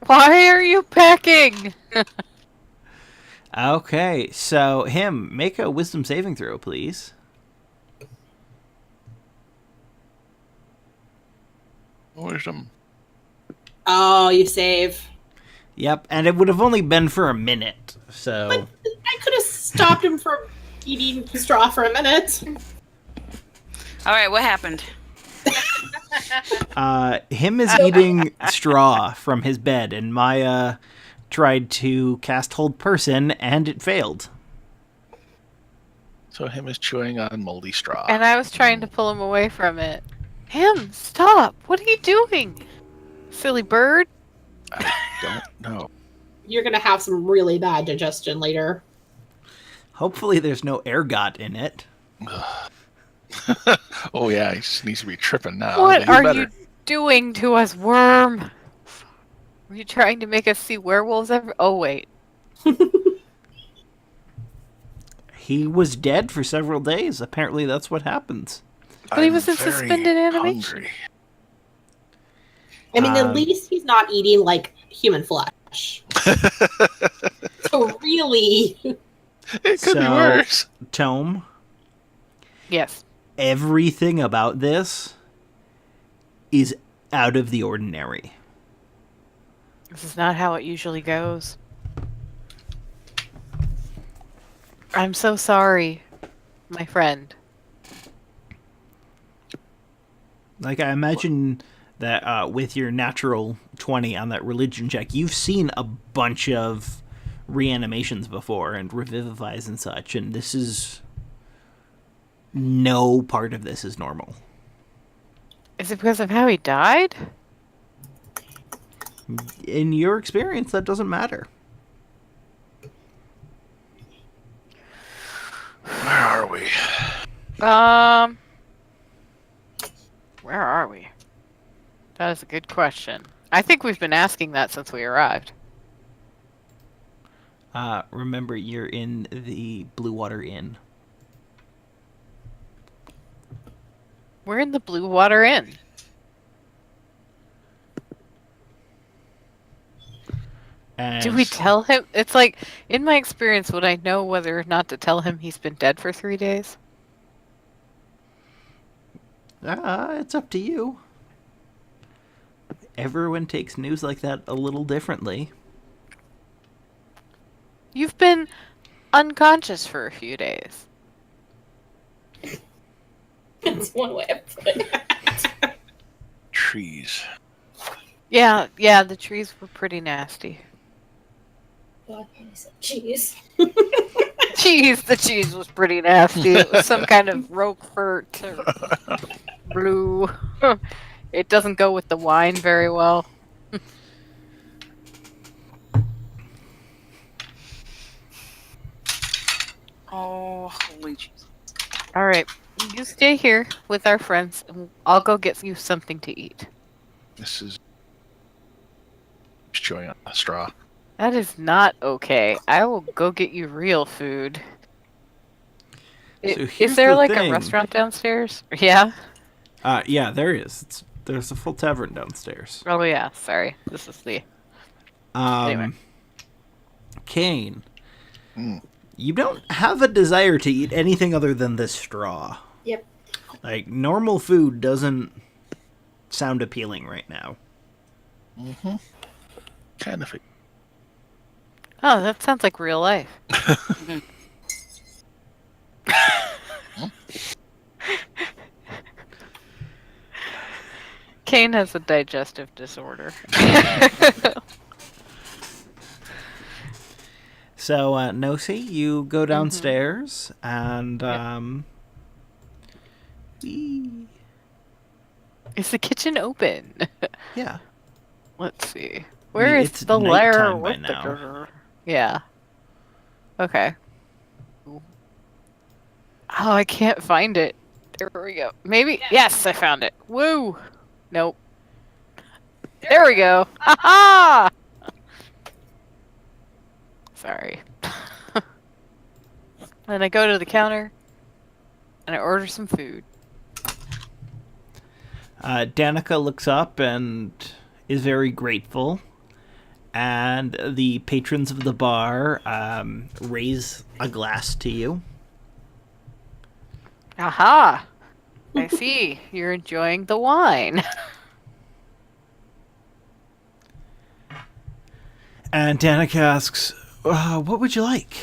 Why are you pecking? Okay, so him, make a wisdom saving throw, please. Wisdom. Oh, you save. Yep, and it would have only been for a minute, so. I could have stopped him from eating straw for a minute. All right, what happened? Him is eating straw from his bed, and Maya tried to cast Hold Person, and it failed. So him is chewing on moldy straw. And I was trying to pull him away from it. Him, stop! What are you doing? Silly bird. I don't know. You're gonna have some really bad digestion later. Hopefully there's no ergot in it. Oh yeah, he just needs to be tripping now. What You are better. you doing to us, worm? Were you trying to make us see werewolves ever? Oh, wait. He was dead for several days. Apparently that's what happens. But he was in very suspended animation. hungry. I mean, at least he's not eating like human flesh. So really, It could be worse. Tome, Yes. everything about this is out of the ordinary. This is not how it usually goes. I'm so sorry, my friend. Like, I imagine that with your natural 20 on that religion check, you've seen a bunch of reanimations before and revivifies and such, and this is... no part of this is normal. Is it because of how he died? In your experience, that doesn't matter. Where are we? Where are we? That is a good question. I think we've been asking that since we arrived. Remember, you're in the Blue Water Inn. We're in the Blue Water Inn. And Do we tell him? It's like, in my experience, would I know whether or not to tell him he's been dead for 3 days? It's up to you. Everyone takes news like that a little differently. You've been unconscious for a few days. That's one way of putting it. Trees. Yeah, the trees were pretty nasty. God, I said cheese. The cheese was pretty nasty. It was some kind of Roquefort or blue. It doesn't go with the wine very well. Oh, holy Jesus. All right, you stay here with our friends, and I'll go get you something to eat. This is chewing on a straw. That is not okay. I will go get you real food. So Is here's there the like thing. a restaurant downstairs? Yeah? Yeah, there is. There's a full tavern downstairs. Oh yeah, sorry. This is the... Anyway. Kane, Mm. you don't have a desire to eat anything other than this straw. Yep. Like, normal food doesn't sound appealing right now. Mm-hmm. Kind of. Oh, that sounds like real life. Kane has a digestive disorder. So, Nosi, you go downstairs, and Whee. Is the kitchen open? Yeah. Let's see. Where is it's the lair nighttime by with the now. door? Yeah. Okay. Oh, I can't find it. There we go. Maybe. Yes, I found it. Woo! Nope. There we go. Ha ha! Sorry. Then I go to the counter and I order some food. Danica looks up and is very grateful. And the patrons of the bar raise a glass to you. Aha! I see. You're enjoying the wine. And Danica asks, what would you like?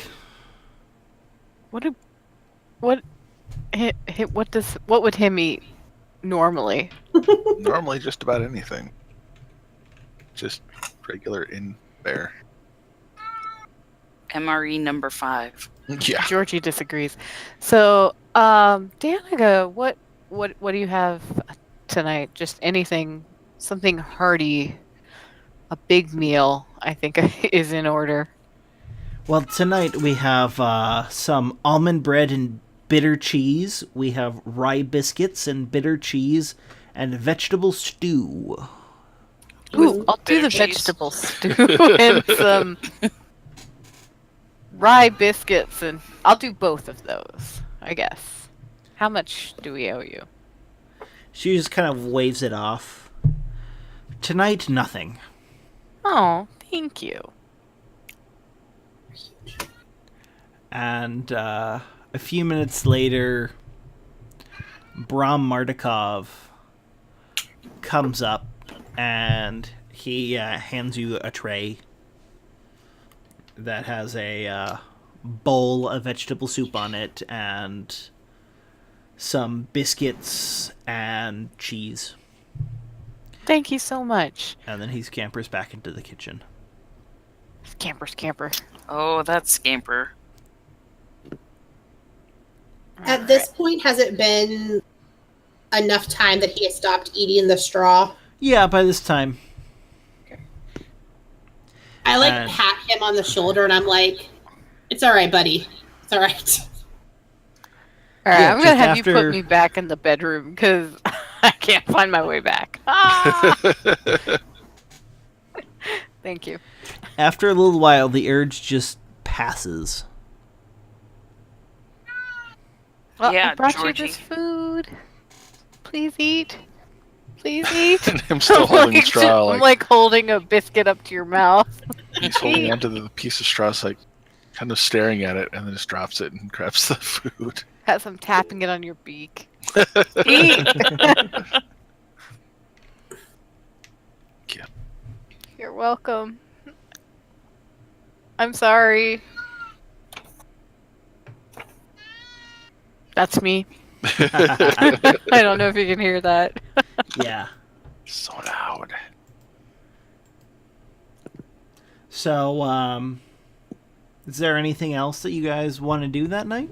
What would him eat normally? Normally, just about anything. Just regular in bear. MRE number 5. Yeah. Georgie disagrees. So, Danica, what do you have tonight? Just anything, something hearty, a big meal, I think is in order. Well, tonight we have some almond bread and bitter cheese. We have rye biscuits and bitter cheese and vegetable stew. Ooh, I'll do the cheese. vegetable stew and some rye biscuits, and I'll do both of those, I guess. How much do we owe you? She just kind of waves it off. Tonight, nothing. Oh, thank you. And a few minutes later, Bram Mardukov comes up and he hands you a tray that has a bowl of vegetable soup on it and some biscuits and cheese. Thank you so much. And then he scampers back into the kitchen. Scamper. Oh, that scamper. At this point, has it been enough time that he has stopped eating the straw? Yeah, by this time. I And- pat him on the shoulder and I'm like, "It's all right, buddy. It's all right." All right, Yeah, I'm gonna just have you after- put me back in the bedroom because I can't find my way back. Ah! Thank you. After a little while, the urge just passes. Well, Yeah, I brought Georgie. you this food. Please eat. Please eat. And him still holding the straw, I'm like holding a biscuit up to your mouth. he's holding onto the piece of straw, like kind of staring at it, and then just drops it and grabs the food. Has some tapping it on your beak. Eat. Yeah. You're welcome. I'm sorry. That's me. I don't know if you can hear that. Yeah. So loud. So, is there anything else that you guys want to do that night?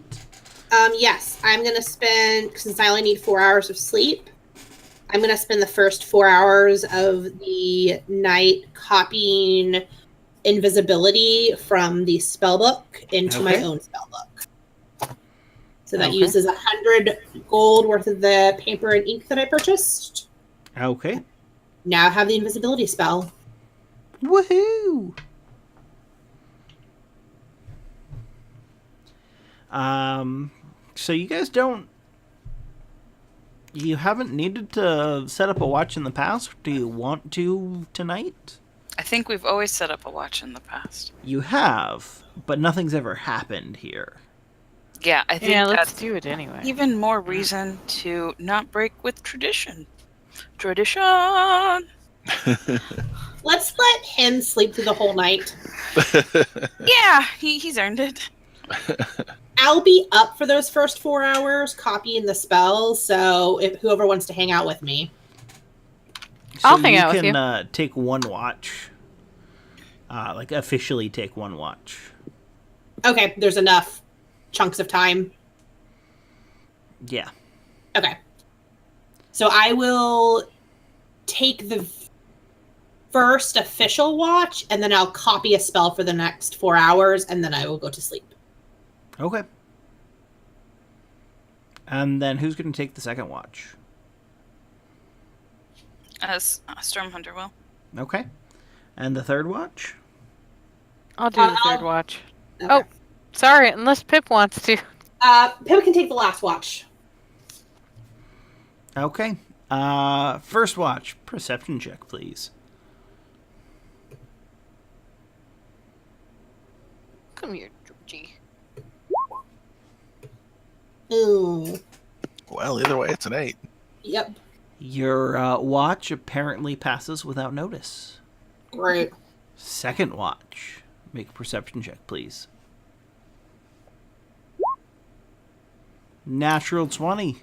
Yes, I'm going to spend, since I only need 4 hours of sleep, I'm going to spend the first 4 hours of the night copying invisibility from the spellbook into my Okay. own spellbook. So that Okay. uses 100 gold worth of the paper and ink that I purchased. Okay. Now I have the invisibility spell. Woohoo! So you guys you haven't needed to set up a watch in the past? Do you want to tonight? I think we've always set up a watch in the past. You have, but nothing's ever happened here. Yeah, I think Yeah, let's that's do it anyway. even more reason to not break with tradition. Tradition! Let's let him sleep through the whole night. Yeah, he's earned it. I'll be up for those first 4 hours copying the spell, so if whoever wants to hang out with me. I'll hang out with you you. can take one watch. Like, officially take one watch. Okay, there's enough chunks of time. Yeah. Okay. So I will take the first official watch, and then I'll copy a spell for the next 4 hours, and then I will go to sleep. Okay. And then who's going to take the second watch? As Stormhunter will. Okay. And the third watch? I'll do the third watch. Okay. Oh, sorry, unless Pip wants to. Pip can take the last watch. Okay. First watch. Perception check, please. Come here, Georgie. Ooh. Well, either way, it's an 8. Yep. Your watch apparently passes without notice. Great. Second watch. Make a perception check, please. Natural 20.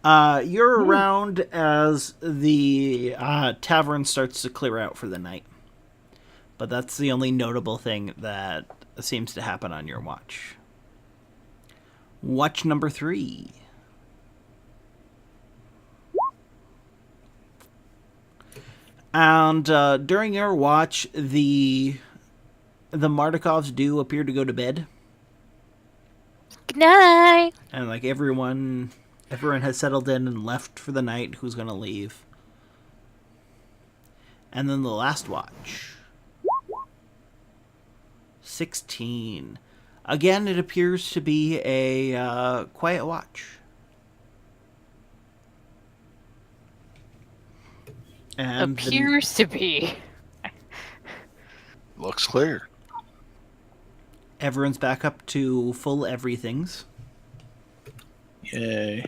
You're around as the tavern starts to clear out for the night. But that's the only notable thing that seems to happen on your watch. Watch number 3. And during your watch, the Mardikovs do appear to go to bed. Good night. And like everyone has settled in and left for the night. Who's going to leave? And then the last watch. 16. Again, it appears to be a quiet watch. And Appears to be. Looks clear. everyone's back up to full everythings. Yay.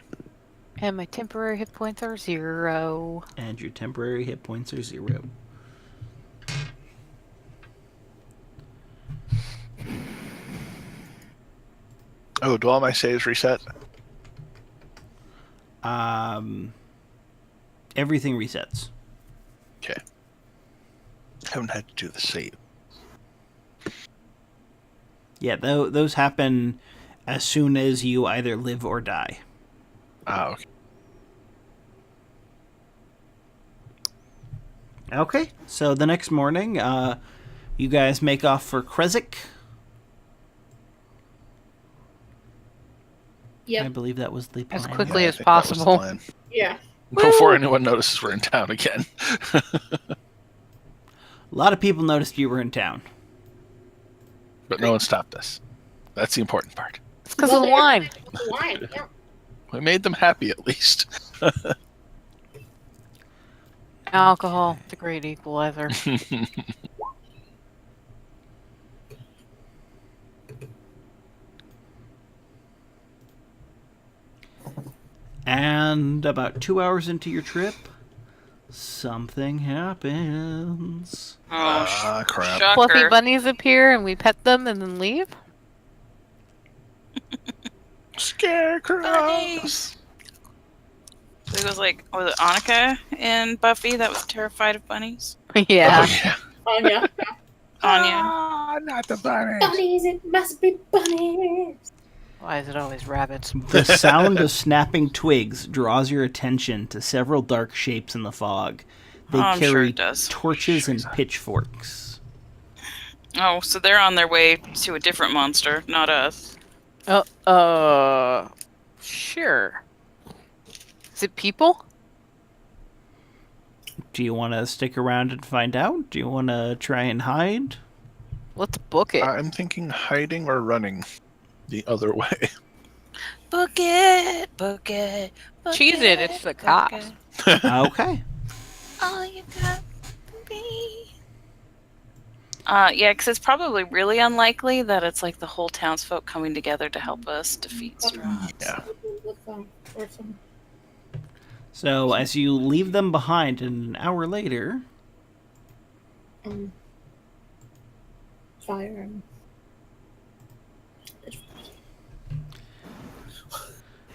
And my temporary hit points are 0. And your temporary hit points are 0. Oh, do all my saves reset? Everything resets. Okay. Haven't had to do the save. Yeah, those happen as soon as you either live or die. Ah, okay. Okay, so the next morning, you guys make off for Krezk. I Yep. believe that was the plan. As quickly I as think that was the possible. plan. Yeah. Before anyone notices we're in town again. A lot of people noticed you were in town. But no one stopped us. That's the important part. It's because of the wine. Wine. Yeah. We made them happy, at least. Alcohol, the great equalizer. And about 2 hours into your trip, something happens. Oh, Crap. shocker. Fluffy bunnies appear and we pet them and then leave. Scarecrows! Bunnies. It was like, was it Annika in Buffy that was terrified of bunnies? Yeah. Oh, yeah. Anya. Anya. Ah, not the bunnies. Bunnies, it must be bunnies. Why is it always rabbits? The sound of snapping twigs draws your attention to several dark shapes in the fog. They Oh, I'm sure carry it does. torches and Sure. pitchforks. Oh, so they're on their way to a different monster, not us. Sure. Is it people? Do you want to stick around and find out? Do you want to try and hide? Let's book it. I'm thinking hiding or running the other way. Book it, book it. Book Cheese it, it's the book cops. it. Okay. All you got for me. Yeah, because it's probably really unlikely that it's like the whole townsfolk coming together to help us defeat Strahd. Yeah. Or some So as you leave them behind, and an hour later, fire and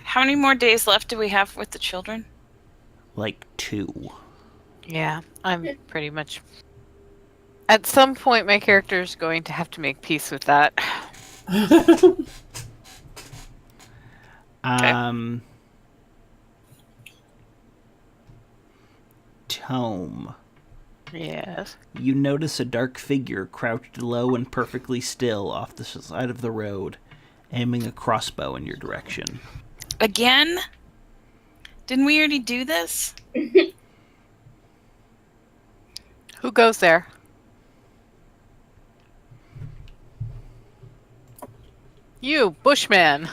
How many more days left do we have with the children? like 2. Yeah, I'm pretty much... At some point, my character is going to have to make peace with that. home, Yes. you notice a dark figure crouched low and perfectly still off the side of the road, aiming a crossbow in your direction. Again? Didn't we already do this? Who goes there? You, Bushman.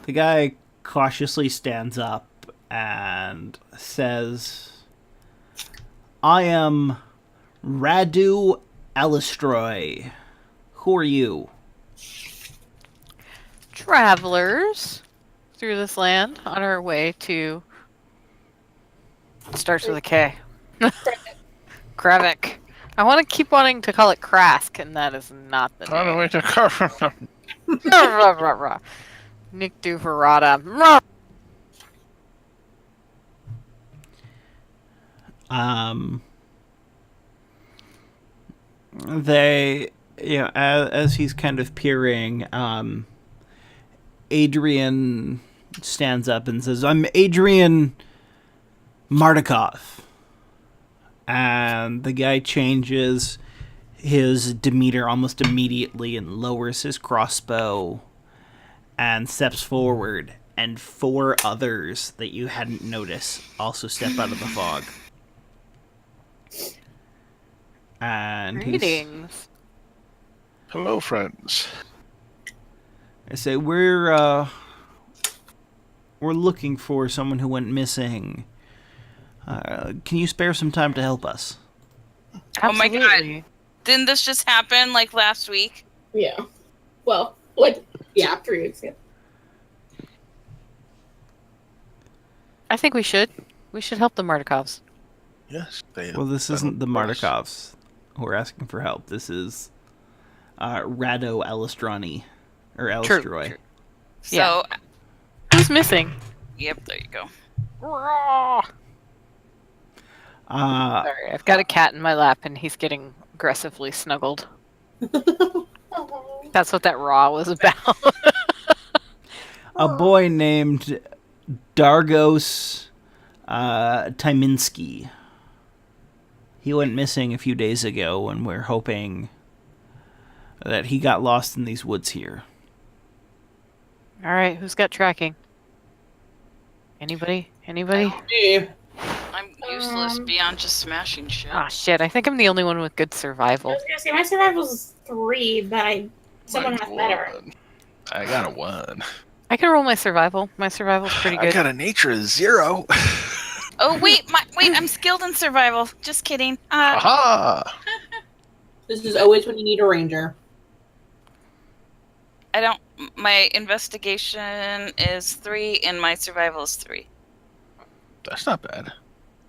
The guy cautiously stands up and says, I am Radu Alistroy. Who are you? Travelers through this land on our way to... It starts with a K. Krezk. I want to keep wanting to call it Krezk, and that is not the On the name. way to Car. Nick Duverada. They, as he's kind of peering, Adrian stands up and says, I'm Adrian Mardikov. And the guy changes his demeanor almost immediately and lowers his crossbow and steps forward, and 4 others that you hadn't noticed also step out of the fog. And Greetings. Hello, friends. I say, we're looking for someone who went missing. Can you spare some time to help us? Oh my god. Absolutely. Didn't this just happen like last week? Yeah. Well, like, yeah, 3 weeks ago. I think we should. We should help the Mardikovs. Yes. Well, this isn't the Mardikovs who are asking for help. This is Rado Alistrani. Or Alistroy. True. So, Who's missing? yep, there you go. Sorry, I've got a cat in my lap and he's getting aggressively snuggled. That's what that raw was about. A boy named Dargos Tyminski. He went missing a few days ago, and we're hoping that he got lost in these woods here. All right, who's got tracking? Anybody? Anybody? Me. I'm useless beyond just smashing shit. Ah, shit. I think I'm the only one with good I survival. was gonna say my survival's 3, but someone has better. I got a 1. I can roll my survival. My survival's pretty I good. got a nature of 0. Oh wait, I'm skilled in survival. Just kidding. Aha! This is always when you need a ranger. I don't. My investigation is 3, and my survival is 3. That's not bad.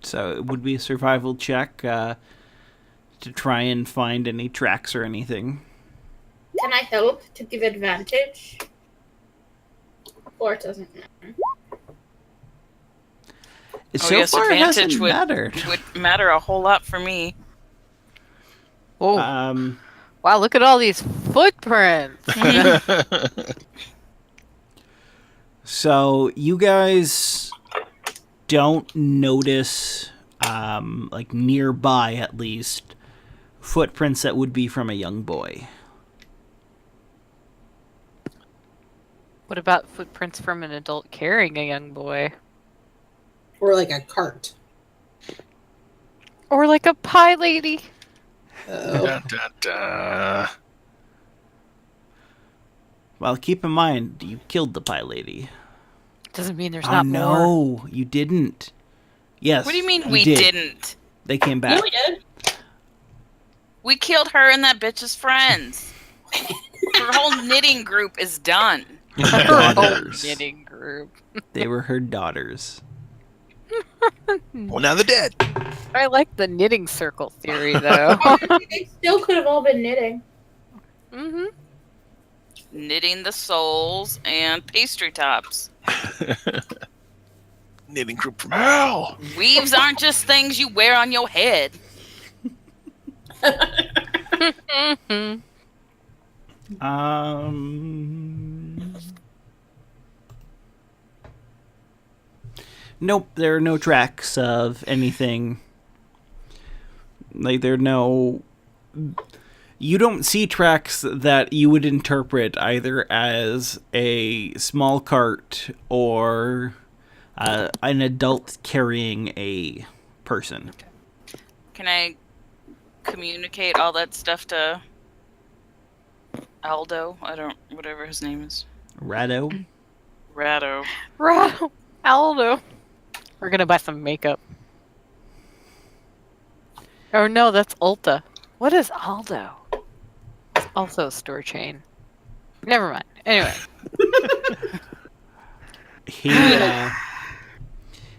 So it would be a survival check to try and find any tracks or anything. Can I help to give advantage? Or it doesn't matter. So yes, far, it advantage hasn't mattered. Would matter a whole lot for me. Oh, wow, look at all these footprints. So you guys don't notice, like nearby at least, footprints that would be from a young boy. What about footprints from an adult carrying a young boy? Or like a cart. Or like a pie lady? Oh. Dun, dun, dun. Well, keep in mind, you killed the pie lady. Doesn't mean there's Oh, not more. no, you didn't. Yes. What do you mean you we did. didn't? They came Yeah, back. we did. We killed her and that bitch's friends. Her whole knitting group is done. Her Her whole daughters. knitting group. They were her daughters. Well, now they're dead. I like the knitting circle theory, though. They still could have all been knitting. Mm-hmm. Knitting the soles and pastry tops. Knitting group from hell. Weaves aren't just things you wear on your head. Mm-hmm. Nope, there are no tracks of anything. Like, there are no... You don't see tracks that you would interpret either as a small cart or an adult carrying a person. Can I communicate all that stuff to Aldo? Whatever his name is. Rado? Rado. Aldo. We're gonna buy some makeup. Oh no, that's Ulta. What is Aldo? It's also a store chain. Never mind. Anyway.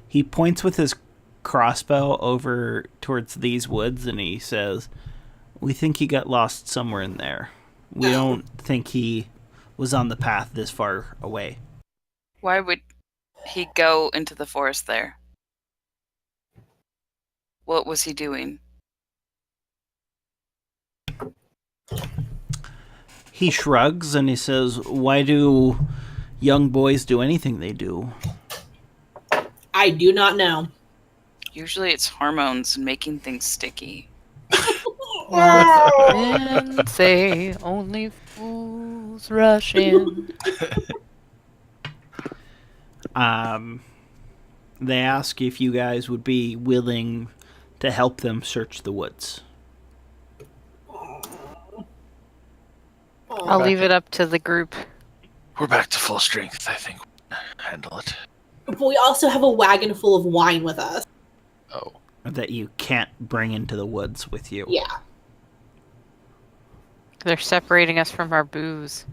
He points with his crossbow over towards these woods and he says, "We think he got lost somewhere in there. We don't think he was on the path this far away." Why would he go into the forest there? What was he doing? He shrugs and he says, "Why do young boys do anything they do?" I do not know. Usually it's hormones and making things sticky. And say only fools rush in. They ask if you guys would be willing to help them search the woods. I'll leave it up to the group. We're back to full strength. I think we can handle it. But we also have a wagon full of wine with us. Oh. That you can't bring into the woods with you. Yeah. They're separating us from our booze.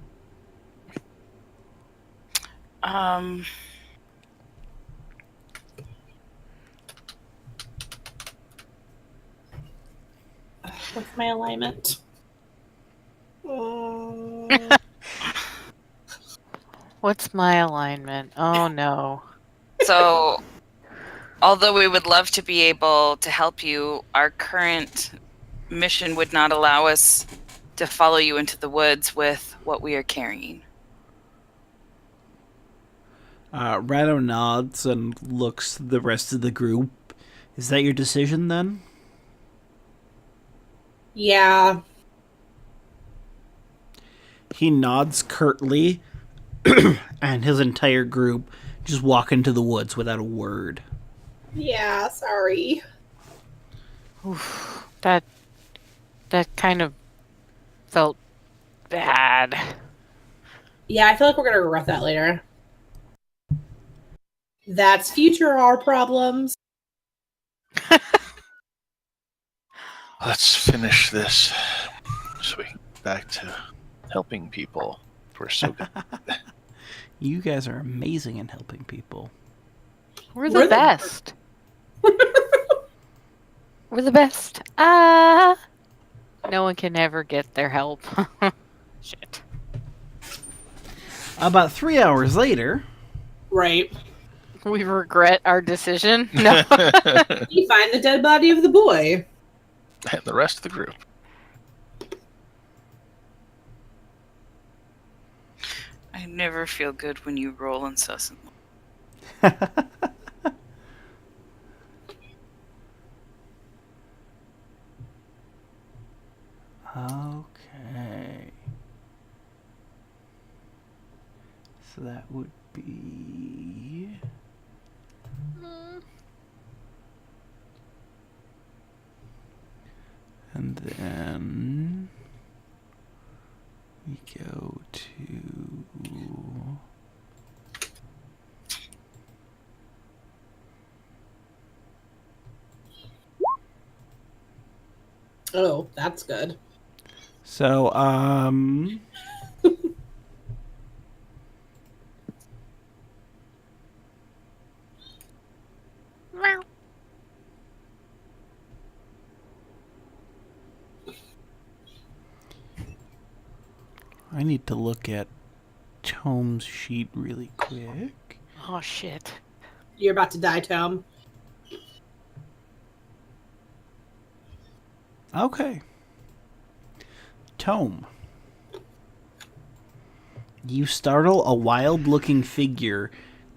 What's my alignment? What's my alignment? Oh no. So, although we would love to be able to help you, our current mission would not allow us to follow you into the woods with what we are carrying. Rado nods and looks at the rest of the group. Is that your decision then? Yeah. He nods curtly, and his entire group just walk into the woods without a word. Yeah, sorry. Oof, that kind of felt bad. Yeah, I feel like we're gonna regret that later. That's future our problems. Let's finish this so we can get back to helping people. We're so good. You guys are amazing in helping people. We're the best. We're the best. No one can ever get their help. Shit. About 3 hours later... Right. We regret our decision. No. You find the dead body of the boy. And the rest of the group. I never feel good when you roll incessantly. Okay. So that would be... And then we go to... Oh, that's good. So, I need to look at Tome's sheet really quick. Oh shit. You're about to die, Tom. Okay. Tome. You startle a wild-looking figure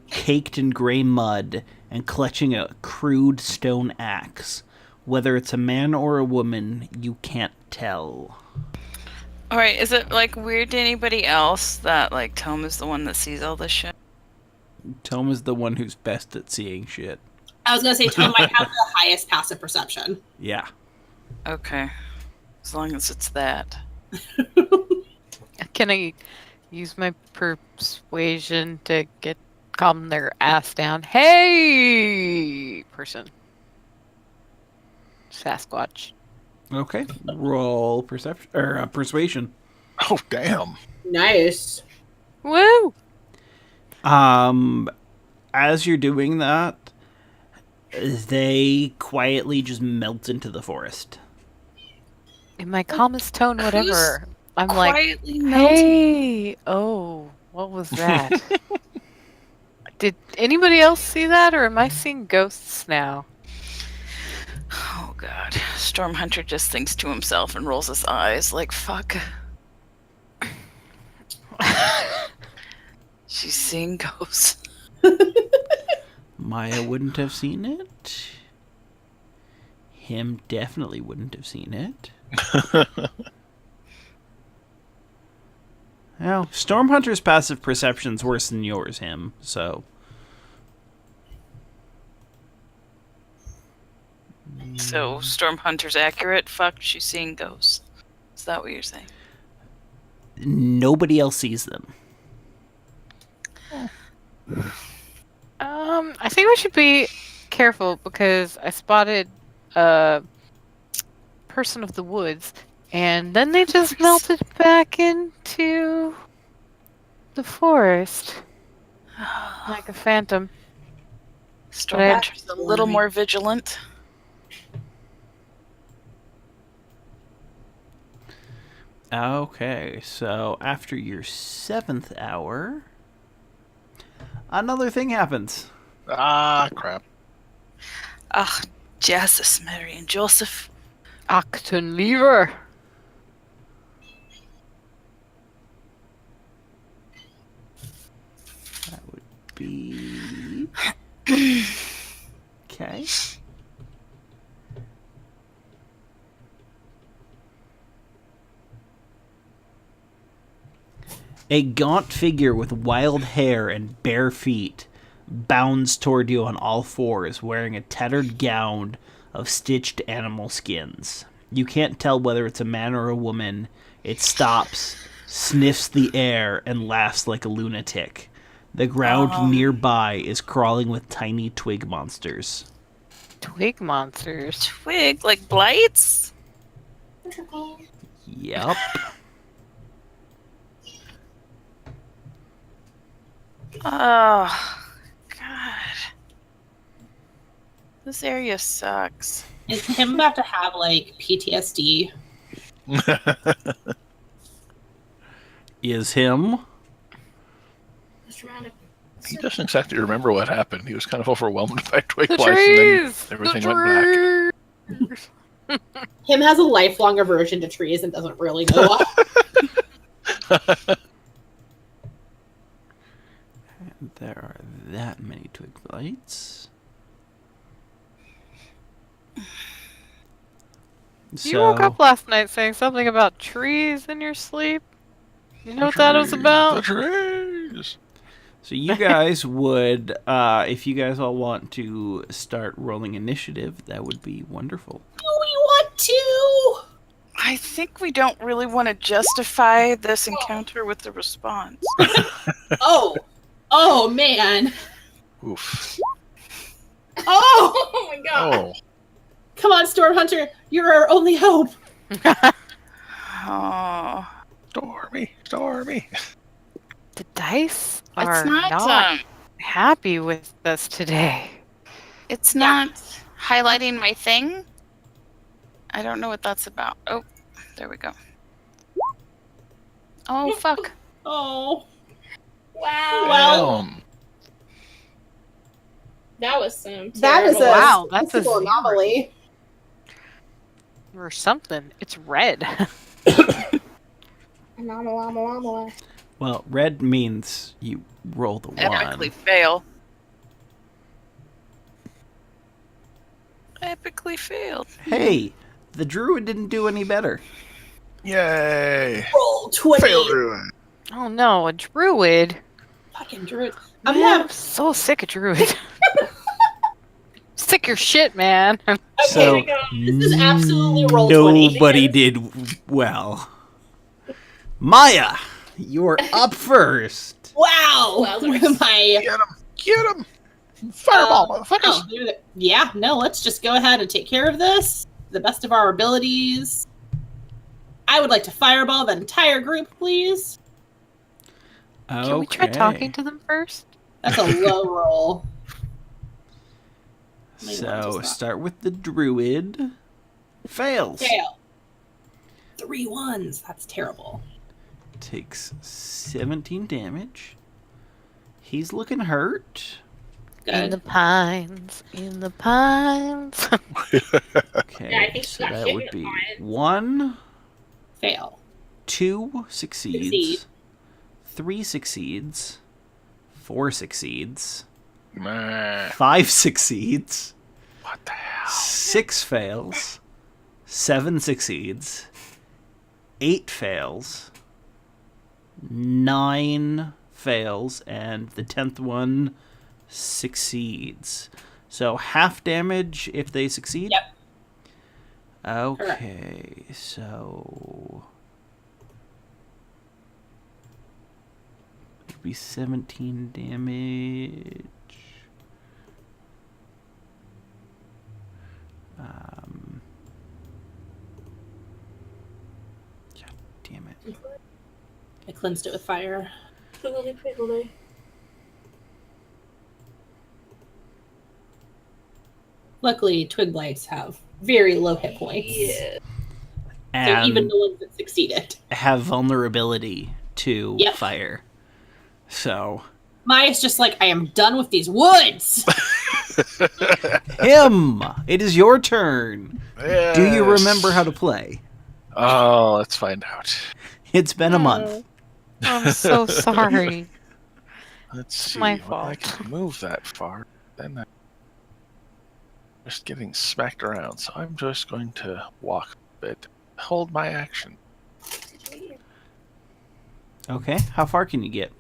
caked in gray mud and clutching a crude stone axe. Whether it's a man or a woman, you can't tell. Alright, is it like weird to anybody else that like Tome is the one that sees all this shit? Tome is the one who's best at seeing shit. I was gonna say Tom might have the highest passive perception. Yeah. Okay. As long as it's that. Can I use my persuasion to calm their ass down? Hey, person. Sasquatch. Okay. Roll perception or persuasion. Oh, damn. Nice. Woo! As you're doing that, they quietly just melt into the forest. In my calmest tone, whatever. I'm like, Quietly melting. hey, oh, what was that? Did anybody else see that, or am I seeing ghosts now? Oh god. Stormhunter just thinks to himself and rolls his eyes like, fuck. She's seeing ghosts. Maya wouldn't have seen it. Him definitely wouldn't have seen it. Well, Stormhunter's passive perception's worse than yours, him, so... So Stormhunter's accurate. Fuck, she's seeing ghosts. Is that what you're saying? Nobody else sees them. I think we should be careful because I spotted a person of the woods, and then they just melted back into the forest like a phantom. Stormhunter's a little more vigilant. Okay, so after your 7th hour, another thing happens. Ah, crap. Ah, Jesus, Mary, and Joseph. Acton lever. That would be... Okay. A gaunt figure with wild hair and bare feet bounds toward you on all fours, wearing a tattered gown of stitched animal skins. You can't tell whether it's a man or a woman. It stops, sniffs the air, and laughs like a lunatic. The ground nearby is crawling with tiny twig monsters. Twig monsters. Twig, like blights? Yep. Oh, God. This area sucks. Is him about to have like PTSD? Is him? It's dramatic. He doesn't exactly remember what happened. He was kind of overwhelmed by twig The life, and trees! then everything went black. Him has a lifelong aversion to trees and doesn't really know why. There are that many twig blights. You woke up last night saying something about trees in your sleep? You know what that was The about? trees. So you guys would, if you guys all want to start rolling initiative, that would be wonderful. Do we want to? I think we don't really want to justify this encounter with the response. Oh man. Oof. Oh my god. Oh. Come on, Stormhunter. You're our only hope. Oh. Stormy. The dice It's are not, not happy with us today. it's not highlighting my thing. I don't know what that's about. Oh, there we go. Oh, fuck. Oh. Wow. Well, That was some that is a terrible- Wow, that's a statistical zero. anomaly. Or something. It's red. Anomaly. Well, red means you roll the 1. Epically fail. Epically failed. Hey, the druid didn't do any better. Yay! Roll 20. Fail druid. Oh no, a druid. Fucking druid. I'm so sick of druid. Sick your shit, man. Okay, So, we go. This is absolutely roll 20. Nobody did well. Maya, you're up first. Wow. Wowzers. My, Get him! Fireball, motherfuckers! oh, yeah, no, let's just go ahead and take care of this. The best of our abilities. I would like to fireball the entire group, please. Okay. Can we try talking to them first? That's a low roll. So, start with the druid. Fails. Fail. 3 1s. That's terrible. Takes 17 damage. He's looking hurt. In the Good. pines. In the pines. Okay, Yeah, I think she so got that hit would with be mine. 1, Fail. 2 succeeds, Succeed. 3 succeeds, 4 succeeds, Meh. 5 succeeds, What the hell? 6 fails, 7 succeeds, 8 fails, 9 fails, and the 10th one succeeds. So half damage if they succeed? Yep. Okay, so it'd be 17 damage. God damn it. I cleansed it with fire. Twiggly twiggly. Luckily, twig blights have very low hit points. Yeah. So And even the ones that succeeded. have vulnerability to Yep. fire. So Maya's just like, I am done with these woods! him! It is your turn. Do you Yes. remember how to play? Oh, let's find out. It's been a month. I'm so sorry. Let's see. My Well, I fault. can move that far. Then I'm just getting smacked around, so I'm just going to walk a bit. Hold my action. Okay, how far can you get?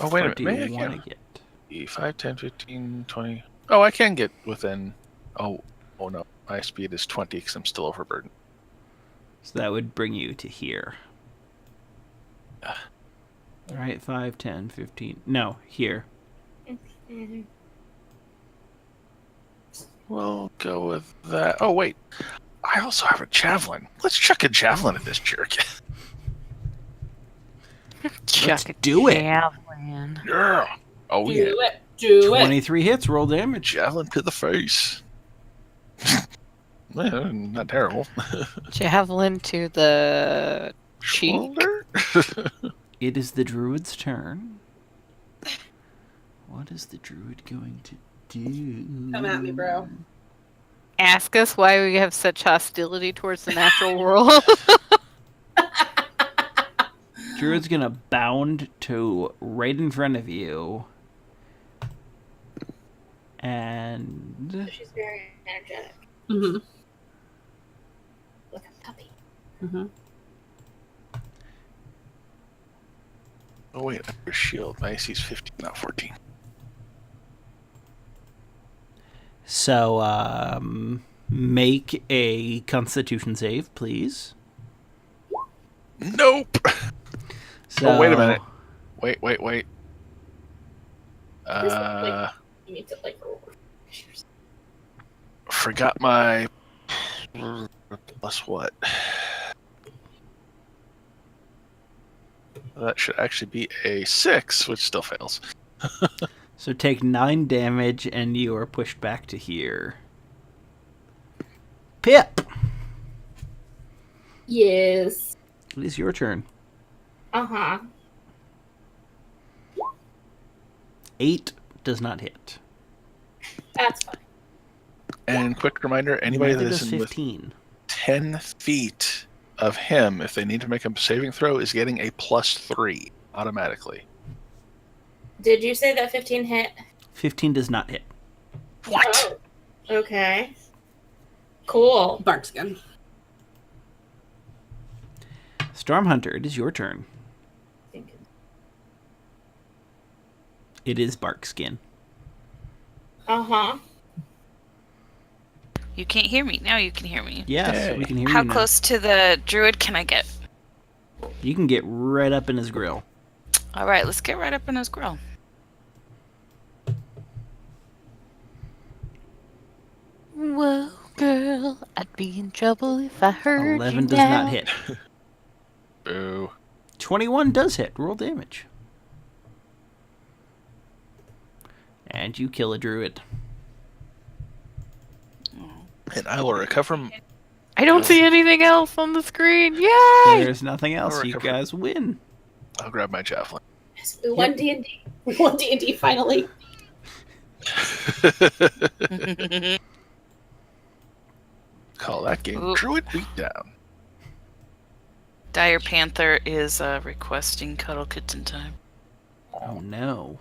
Oh, wait a What minute. do Maybe I you want can. to get? 5, 10, 15, 20. Oh, I can get within. Oh no. My speed is 20 because I'm still overburdened. So that would bring you to here. All right, 5, 10, 15. No, here. Mhm. We'll go with that. Oh, wait. I also have a javelin. Let's chuck a javelin at this jerk. Chuck it do it. javelin. Yeah. Oh, Do yeah. it. Do it. 23 hits, roll damage. Javelin to the face. Well, not terrible. Javelin to the cheek. Shoulder? It is the druid's turn. What is the druid going to do? Come at me, bro. Ask us why we have such hostility towards the natural world. Druid's gonna bound to right in front of you. And She's very energetic. Mm-hmm. Like a puppy. Mm-hmm. Oh, wait. I have a shield. My AC is 15, not 14. so, make a Constitution save, please. Nope. So, Oh, wait a minute. Wait. You need to like roll. Forgot my plus what? That should actually be a 6, which still fails. So take 9 damage, and you are pushed back to here. Pip, Yes. it is your turn. Uh-huh. 8 does not hit. That's fine. And quick reminder, anybody Neither that does is in with 15. 10 feet of him, if they need to make a saving throw, is getting a +3. automatically. Did you say that 15 hit? 15 does not hit. What? Oh, okay. Cool. Barkskin. Stormhunter, it is your turn. It is Barkskin. Uh-huh. You can't hear me. Now you can hear me. Yes, Hey. we can hear How you now. close to the druid can I get? You can get right up in his grill. All right, let's get right up in his grill. Whoa, girl, I'd be in trouble if I heard 11 you does now. not hit. Boo. 21 does hit. Roll damage. And you kill a druid. And I will recover. I don't see anything else on the screen. Yay! There's nothing else. You recover. guys win. I'll grab my javelin. Yes, we won D&D. We won D&D finally. Call that game Ooh. Druid Beatdown. Dire Panther is requesting cuddle kitten time. Oh no.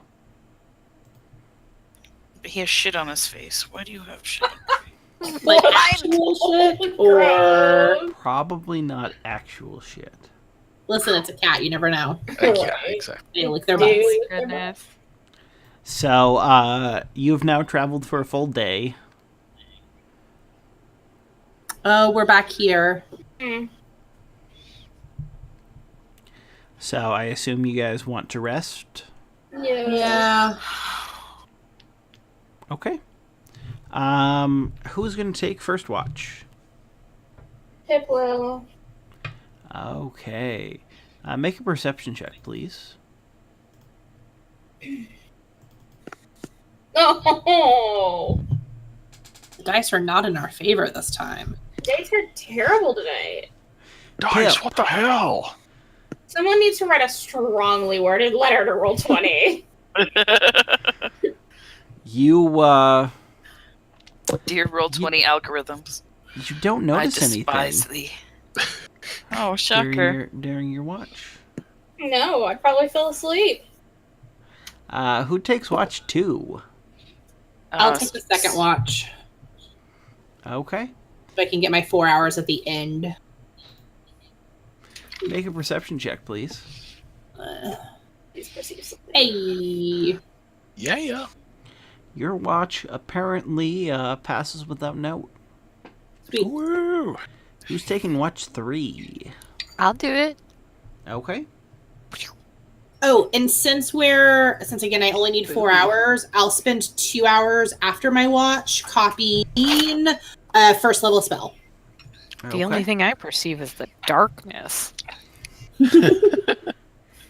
He has shit on his face. Why do you have shit? Like actual shit? Or... Probably not actual shit. Listen, it's a cat. You never know. Yeah, exactly. They lick their butts. Goodness. So, you've now traveled for a full day. Oh, we're back here. Mm. So, I assume you guys want to rest? Yeah. Okay. Who's going to take first watch? Pip will. Okay. Make a perception check, please. Oh! The dice are not in our favor this time. Dates are terrible tonight. Dice, Pip. what the hell? Someone needs to write a strongly worded letter to roll 20. You, Dear Roll20 algorithms. you don't I notice despise anything thee. Oh, shocker. during your watch. No, I'd probably fall asleep. Who takes watch 2? I'll take the second watch. Okay. So I can get my 4 hours at the end. Make a perception check, please. Please perceive something. Hey. Yeah. Your watch apparently passes without note. Sweet. Woo! Who's taking watch 3? I'll do it. Okay. Oh, and since again I only need 4 hours, I'll spend 2 hours after my watch copying a first level spell. The only thing I perceive is the darkness.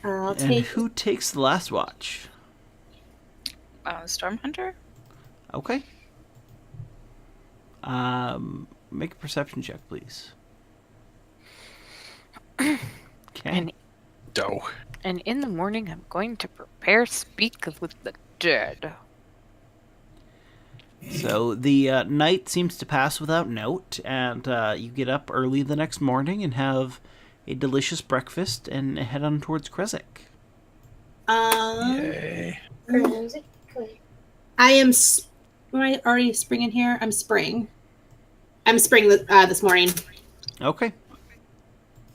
I'll And take. who takes the last watch? Stormhunter? Okay. Make a perception check, please. Okay. And Dough. And in the morning, I'm going to prepare speak with the dead. So the night seems to pass without note, and you get up early the next morning and have a delicious breakfast and head on towards Krezk. Yay. I am. Am I already spring in here? I'm spring. I'm spring this morning. Okay.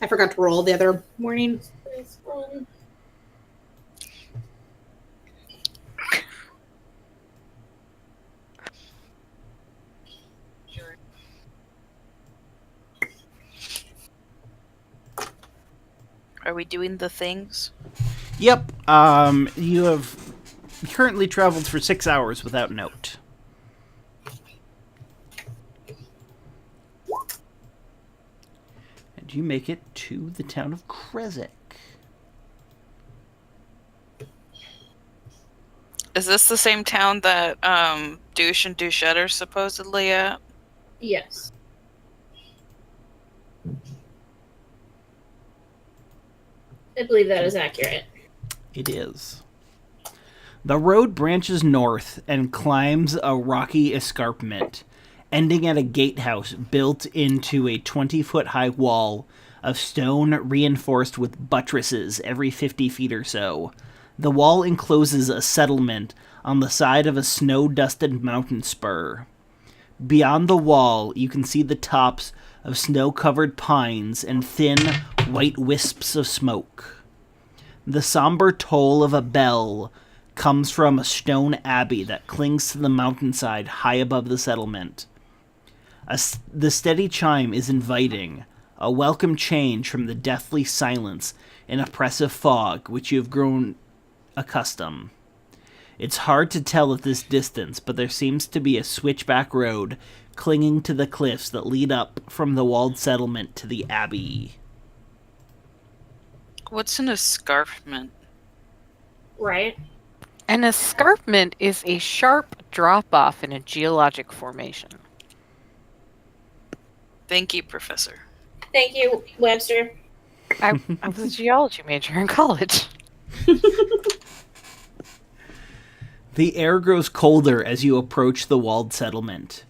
I forgot to roll the other morning. Are we doing the things? Yep. You have currently traveled for 6 hours without note. And you make it to the town of Krezk. Is this the same town that Douche and Douchette are supposedly at? Yes. I believe that is accurate. It is. The road branches north and climbs a rocky escarpment, ending at a gatehouse built into a 20-foot high wall of stone reinforced with buttresses every 50 feet or so. The wall encloses a settlement on the side of a snow-dusted mountain spur. Beyond the wall, you can see the tops of snow-covered pines and thin, white wisps of smoke. The somber toll of a bell comes from a stone abbey that clings to the mountainside high above the settlement. The steady chime is inviting, a welcome change from the deathly silence and oppressive fog which you have grown accustomed. It's hard to tell at this distance, but there seems to be a switchback road clinging to the cliffs that lead up from the walled settlement to the abbey. What's an escarpment? Right. An escarpment is a sharp drop-off in a geologic formation. Thank you, Professor. Thank you, Webster. I was a geology major in college. The air grows colder as you approach the walled settlement.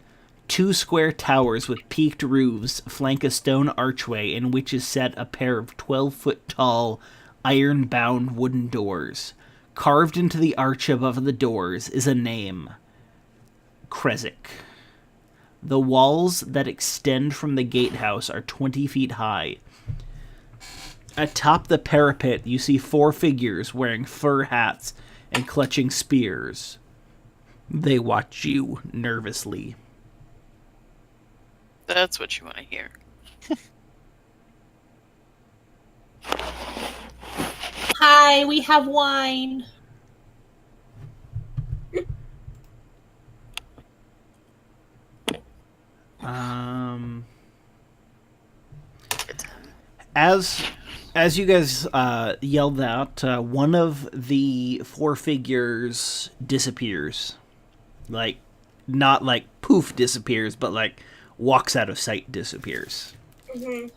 2 square towers with peaked roofs flank a stone archway in which is set a pair of 12-foot-tall, iron-bound wooden doors. Carved into the arch above the doors is a name: Krezk. The walls that extend from the gatehouse are 20 feet high. Atop the parapet, you see 4 figures wearing fur hats and clutching spears. They watch you nervously. That's what you want to hear. Hi, we have wine. As you guys yelled out, one of the 4 figures disappears. Like, not like poof disappears, but like walks out of sight, disappears. Mm-hmm.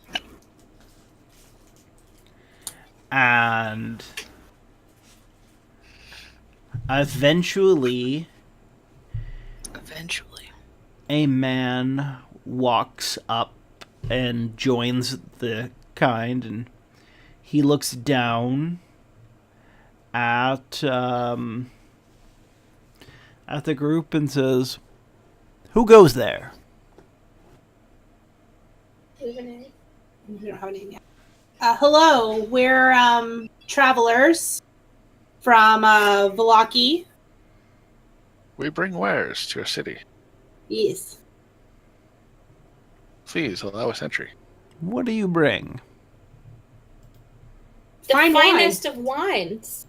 And eventually a man walks up and joins the kind, and he looks down at the group and says, "Who goes there?" We don't have a name yet. Hello, we're travelers from Velaki. We bring wares to your city. Yes. Please allow us entry. What do you bring? The Fine wine. finest of wines.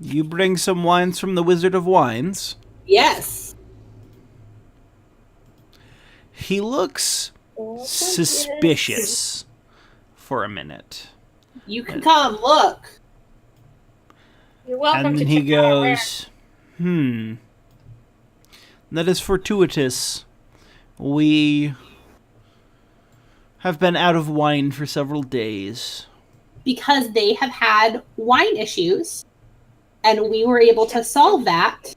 You bring some wines from the Wizard of Wines. Yes. He looks suspicious for a minute. You can come look. You're welcome And to then he check out our ware. goes, that is fortuitous. We have been out of wine for several days. Because they have had wine issues, and we were able to solve that,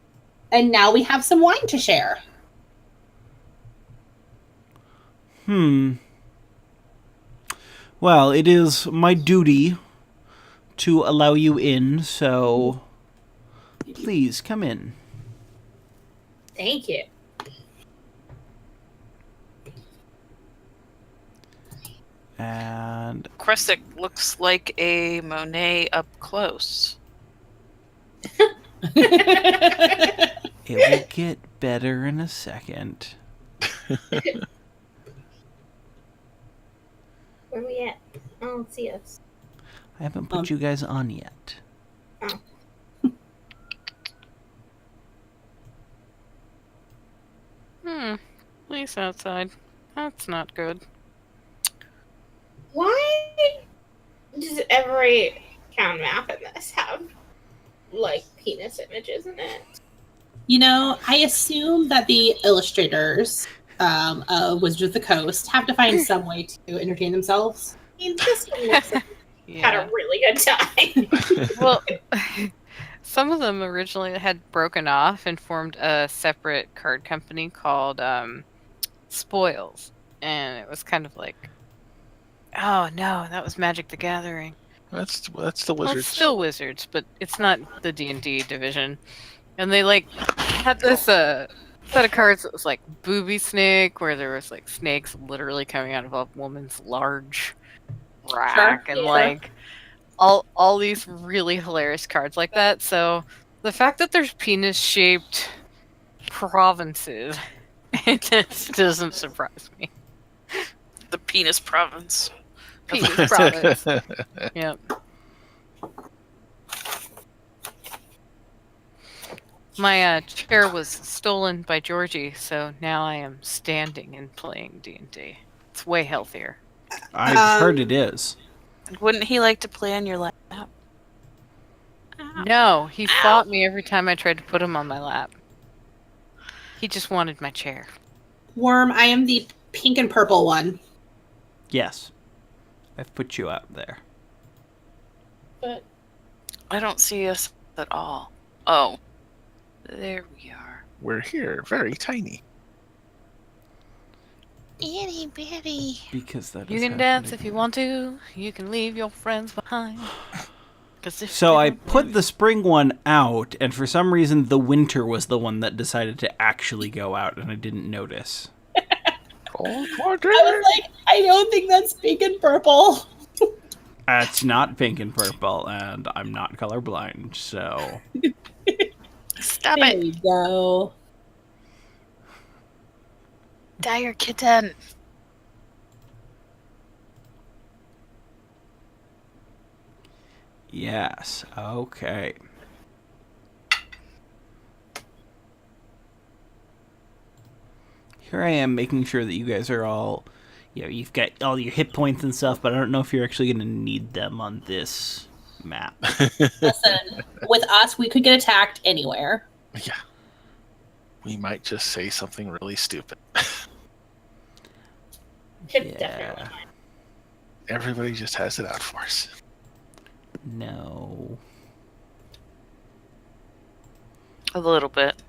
and now we have some wine to share. Well, it is my duty to allow you in, so please come in. Thank you. And Krezk looks like a Monet up close. it will get better in a second. Where we at? I don't see us. I haven't put you guys on yet. Police outside. That's not good. Why does every town map in this have, like, penis images in it? You know, I assume that the illustrators of Wizards of the Coast have to find some way to entertain themselves. I mean, this one looks like had a really good time. Well, some of them originally had broken off and formed a separate card company called Spoils. And it was kind of like Oh no, that was Magic the Gathering. That's the Well, wizards. it's still Wizards, but it's not the D&D division. And they like had this set of cards that was like Booby Snake, where there was like snakes literally coming out of a woman's large rack, and Sure. like all these really hilarious cards like that. So the fact that there's penis-shaped provinces, it just doesn't surprise me. The penis province. Penis province. Yep. My chair was stolen by Georgie, so now I am standing and playing D&D. It's way healthier. I've heard it is. Wouldn't he like to play on your lap? No, he fought me every time I tried to put him on my lap. He just wanted my chair. Worm, I am the pink and purple one. Yes. I've put you out there. But I don't see us at all. Oh. There we are. We're here, very tiny. Itty bitty. Because that You is can happening. dance if you want to. You can leave your friends behind. 'Cause if So they I don't put leave- the spring one out, and for some reason the winter was the one that decided to actually go out, and I didn't notice. Cold water. I was like, I don't think that's pink and purple. It's not pink and purple, and I'm not colorblind, so... Stop There it. you go. Dire kitten. Yes, okay. Here I am making sure that you guys are all... You know, you've got all your hit points and stuff, but I don't know if you're actually going to need them on this map. Listen, with us, we could get attacked anywhere. Yeah. We might just say something really stupid. Pip definitely. Yeah. Everybody just has it out for us. No. A little bit.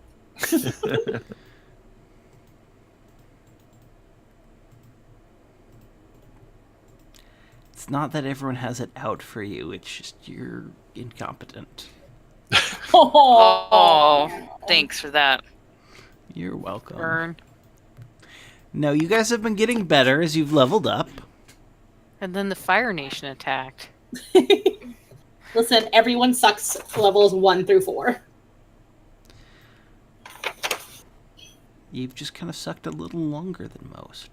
It's not that everyone has it out for you, it's just you're incompetent. Oh, thanks for that. You're welcome. Burn. No, you guys have been getting better as you've leveled up. And then the Fire Nation attacked. Listen, everyone sucks levels 1 through 4. You've just kind of sucked a little longer than most.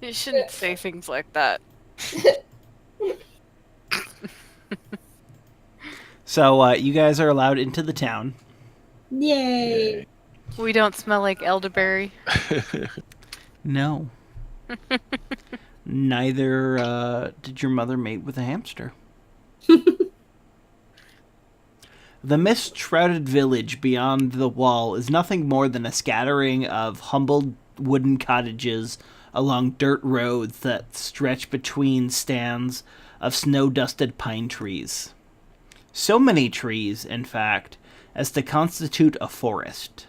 You shouldn't say things like that. So, you guys are allowed into the town. Yay. We don't smell like elderberry. No. Neither did your mother mate with a hamster. The mist-shrouded village beyond the wall is nothing more than a scattering of humble wooden cottages along dirt roads that stretch between stands of snow-dusted pine trees. So many trees, in fact, as to constitute a forest.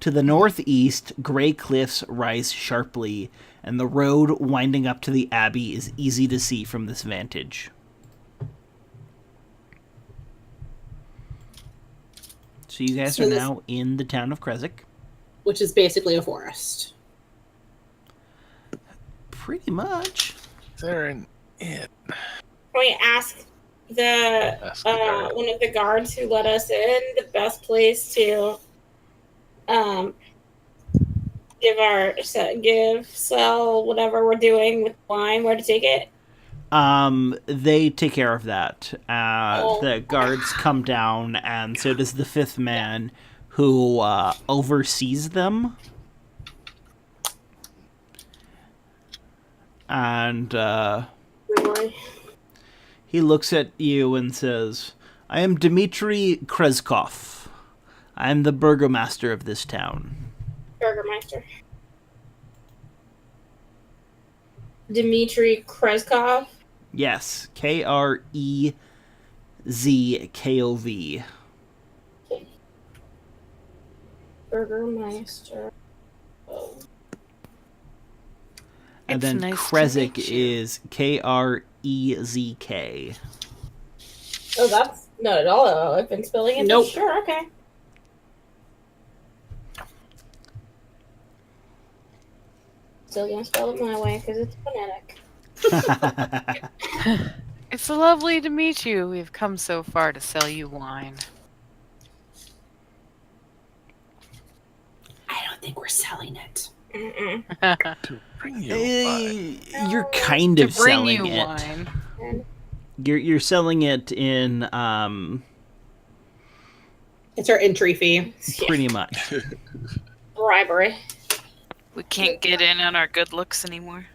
To the northeast, gray cliffs rise sharply, and the road winding up to the abbey is easy to see from this vantage. So you guys So are this- now in the town of Krezk. Which is basically a forest. Pretty much. They're an inn. Can we ask the Ask the guard. one of the guards who let us in the best place to sell whatever we're doing with wine, where to take it? They take care of that. Oh. The guards come down, and so does the fifth man, who oversees them. And Really? he looks at you and says, "I am Dmitry Krezkov. I am the burgomaster of this town." Burgermeister. Dmitry Krezkov. Yes, Krezkov. Burgermeister. Oh. And It's then nice to Krezk meet you. is Krezk. Oh, that's not at all how I've been spelling it. but Nope. Sure, okay. Still gonna spell it my way because it's phonetic. It's lovely to meet you. We've come so far to sell you wine. I don't think we're selling it. Mm-mm. To bring you wine. You're kind To of bring selling you it. wine. You're selling it in It's our entry fee. pretty much. Bribery. We can't get in on our good looks anymore.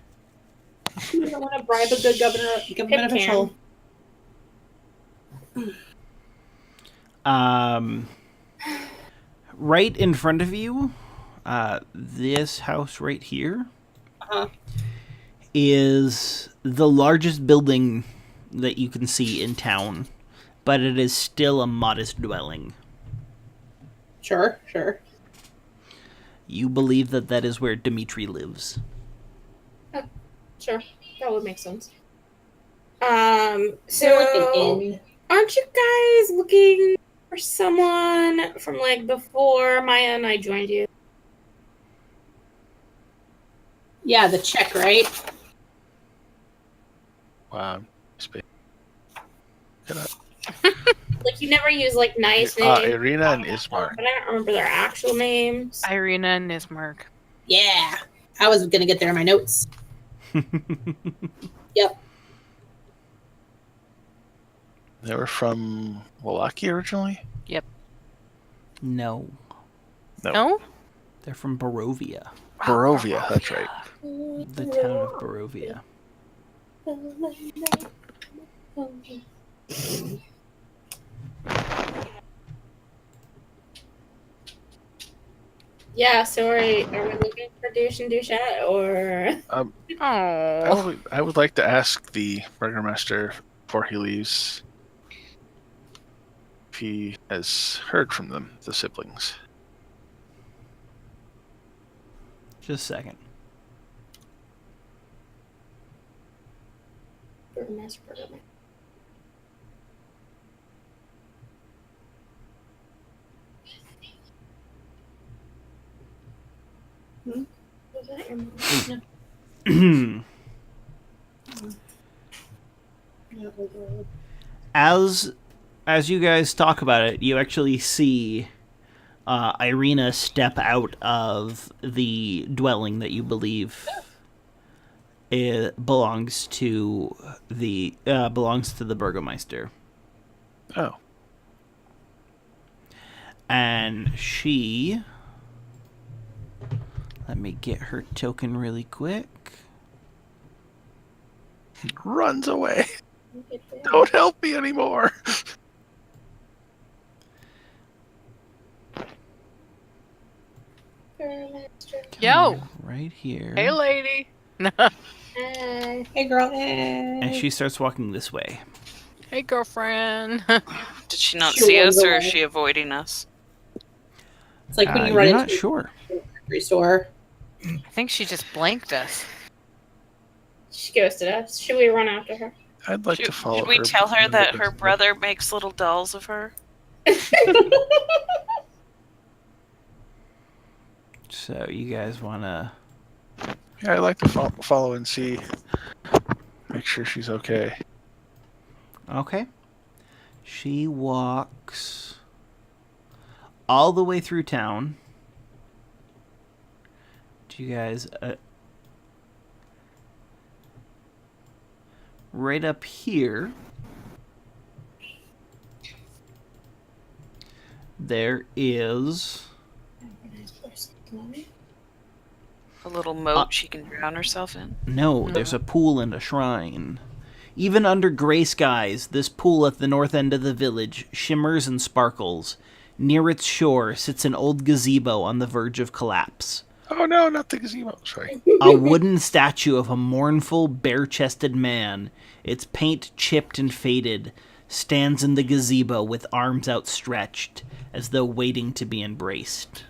We don't want to bribe a good government official. Right in front of you, this house right here Uh-huh. is the largest building that you can see in town, but it is still a modest dwelling. Sure, sure. You believe that that is where Dimitri lives. Sure, that would make sense. Is there like an So inn? aren't you guys looking for someone from like before Maya and I joined you? Yeah, the check, right? Wow. Can I- Like you never use like nice names. Irena and Ismark. But I don't remember their actual names. Irena and Ismark. Yeah. I was gonna get there in my notes. Yep. They were from Wallachia originally? No, No? they're from Barovia, Barovia, that's right. the town of Barovia. Yeah, so are we looking for Douche and Douchette or Oh. I would like to ask the burgomaster before he leaves if he has heard from them, the siblings. Just a second. Burgomaster? Was that your mom? As you guys talk about it, you actually see Irena step out of the dwelling that you believe it belongs to the burgomeister, Oh, and she. Let me get her token really quick. runs away. Don't help me anymore. Burgomaster. Yo. Right here. Hey, lady. Hey. Hey, girl. And Hey. she starts walking this way. Hey, girlfriend. Did she not She see runs us, or is away. she avoiding us? It's like when you You're run not into sure. a grocery store. I think she just blanked us. She ghosted us. Should we run after her? I'd like to follow Should we her. tell her that her brother makes little dolls of her? So you guys want to... Yeah, I'd like to follow and see. Make sure she's okay. Okay. She walks all the way through town. Do you guys... right up here, there is... A little moat she can drown herself in? No, there's a pool and a shrine. Even under gray skies, this pool at the north end of the village shimmers and sparkles. Near its shore sits an old gazebo on the verge of collapse. Oh no, not the gazebo. Sorry. A wooden statue of a mournful, bare-chested man, its paint chipped and faded, stands in the gazebo with arms outstretched, as though waiting to be embraced.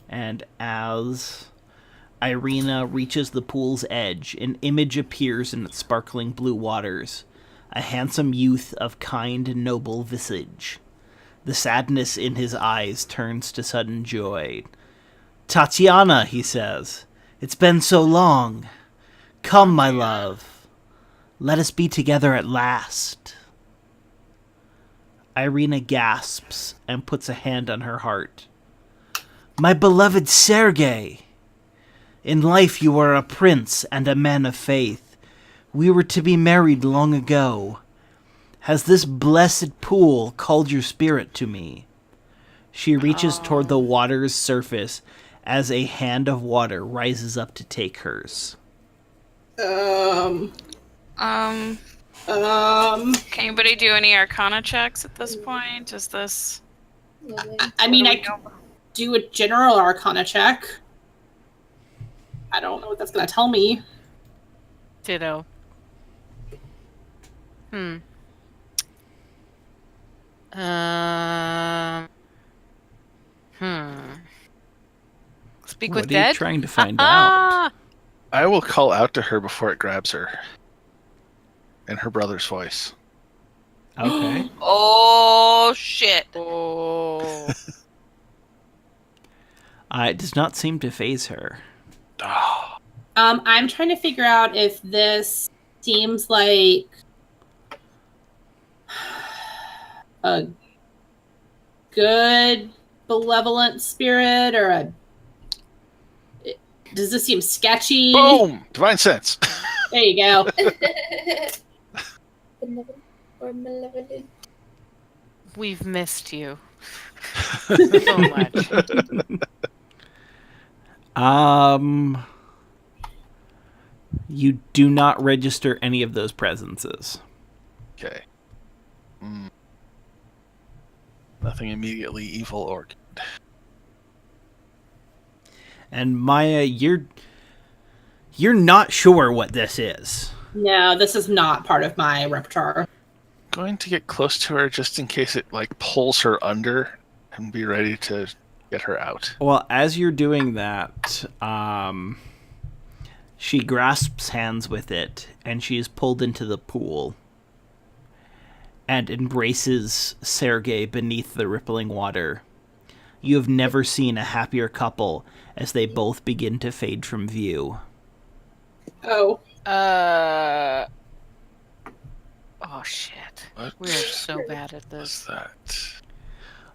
And as Irena reaches the pool's edge, an image appears in its sparkling blue waters. A handsome youth of kind and noble visage. The sadness in his eyes turns to sudden joy. "Tatiana," he says, "it's been so long. Come, my love. Let us be together at last." Irena gasps and puts a hand on her heart. "My beloved Sergei! In life you are a prince and a man of faith. We were to be married long ago. Has this blessed pool called your spirit to me?" She reaches toward the water's surface as a hand of water rises up to take hers. Can anybody do any Arcana checks at this point? Is this? I mean, I can do a general Arcana check. I don't know what that's going to tell me. Ditto. Speak with What are you dead? trying to find out? I will call out to her before it grabs her. In her brother's voice. Okay. Oh shit! Oh. It does not seem to faze her. I'm trying to figure out if this seems like a good, benevolent spirit or a. Does this seem sketchy? Boom! Divine sense. There you go. Benevolent or malevolent? We've missed you so much. You do not register any of those presences. Okay. Nothing immediately evil or good. And Maya, you're not sure what this is. No, this is not part of my repertoire. Going to get close to her just in case it pulls her under and be ready to get her out. Well, as you're doing that, she grasps hands with it, and she is pulled into the pool and embraces Sergei beneath the rippling water. You have never seen a happier couple as they both begin to fade from view. Oh. Oh shit. What We are so bad at was this. that?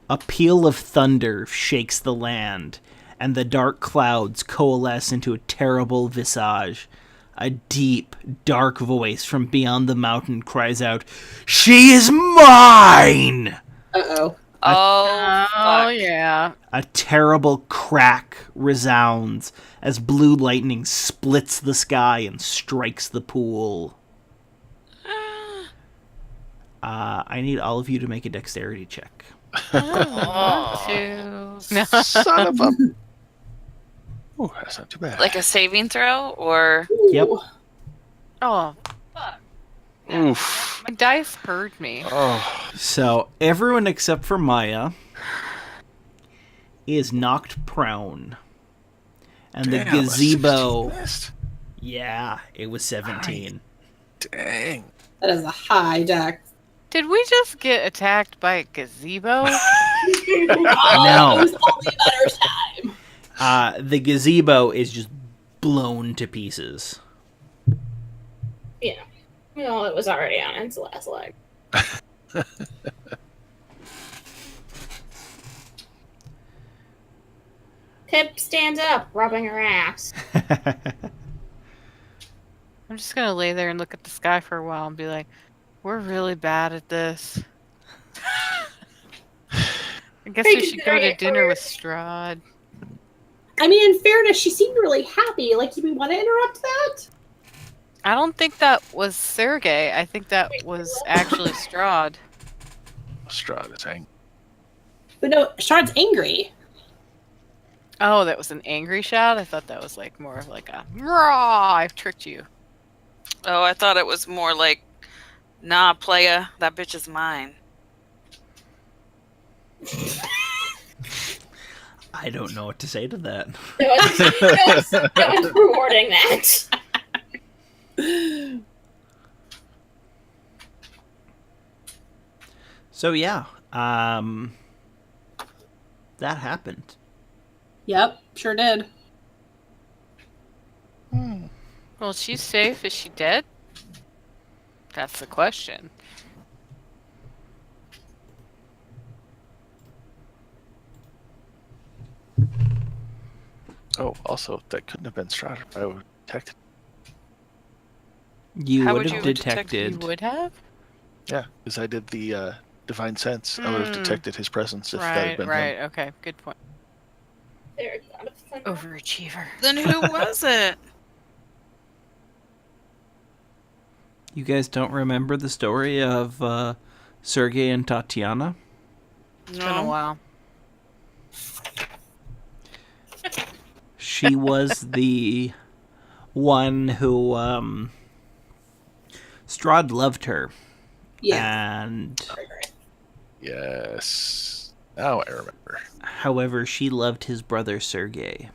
A peal of thunder shakes the land, and the dark clouds coalesce into a terrible visage. A deep, dark voice from beyond the mountain cries out, "She is mine!" Uh-oh. Oh, Oh fuck. yeah. A terrible crack resounds as blue lightning splits the sky and strikes the pool. I need all of you to make a dexterity check. I don't want to. No. Son of a... Ooh, that's not too bad. Like a saving throw, or Yep. Oh, Oof. my dice heard me. Oh. So everyone except for Maya is knocked prone. And the Damn, a gazebo... 16 missed. Yeah, it was 17. Dang. That is a high dex. Did we just get attacked by a gazebo? No. It was only a matter of time. The gazebo is just blown to pieces. Yeah. Well, it was already on its last leg. Pip stands up, rubbing her ass. I'm just gonna lay there and look at the sky for a while and be like, we're really bad at this. I guess we should go to dinner with Strahd. I mean, in fairness, she seemed really happy. Like, do we want to interrupt that? I don't think that was Sergei. I think that was actually Strahd. Strahd is angry. But no, Shard's angry. Oh, that was an angry shout? I thought that was like more of like a raw, I've tricked you. oh, I thought it was more like, nah, playa, that bitch is mine. I don't know what to say to that. No one's rewarding that. So yeah, that happened. Yep, sure did. Well, she's safe. Is she dead? That's the question. Oh, also, that couldn't have been Strahd. I would have detected. You How would would have you have detected- detected. You would have? Yeah, because I did the divine sense. I would have detected his presence if that had Right, been right. him. Okay, good point. There, God of thunder. Overachiever. Then who was it? You guys don't remember the story of Sergei and Tatiana? It's been a while. She was the one who Strahd loved her. Yeah. And Yes. Now I remember. however, she loved his brother Sergei.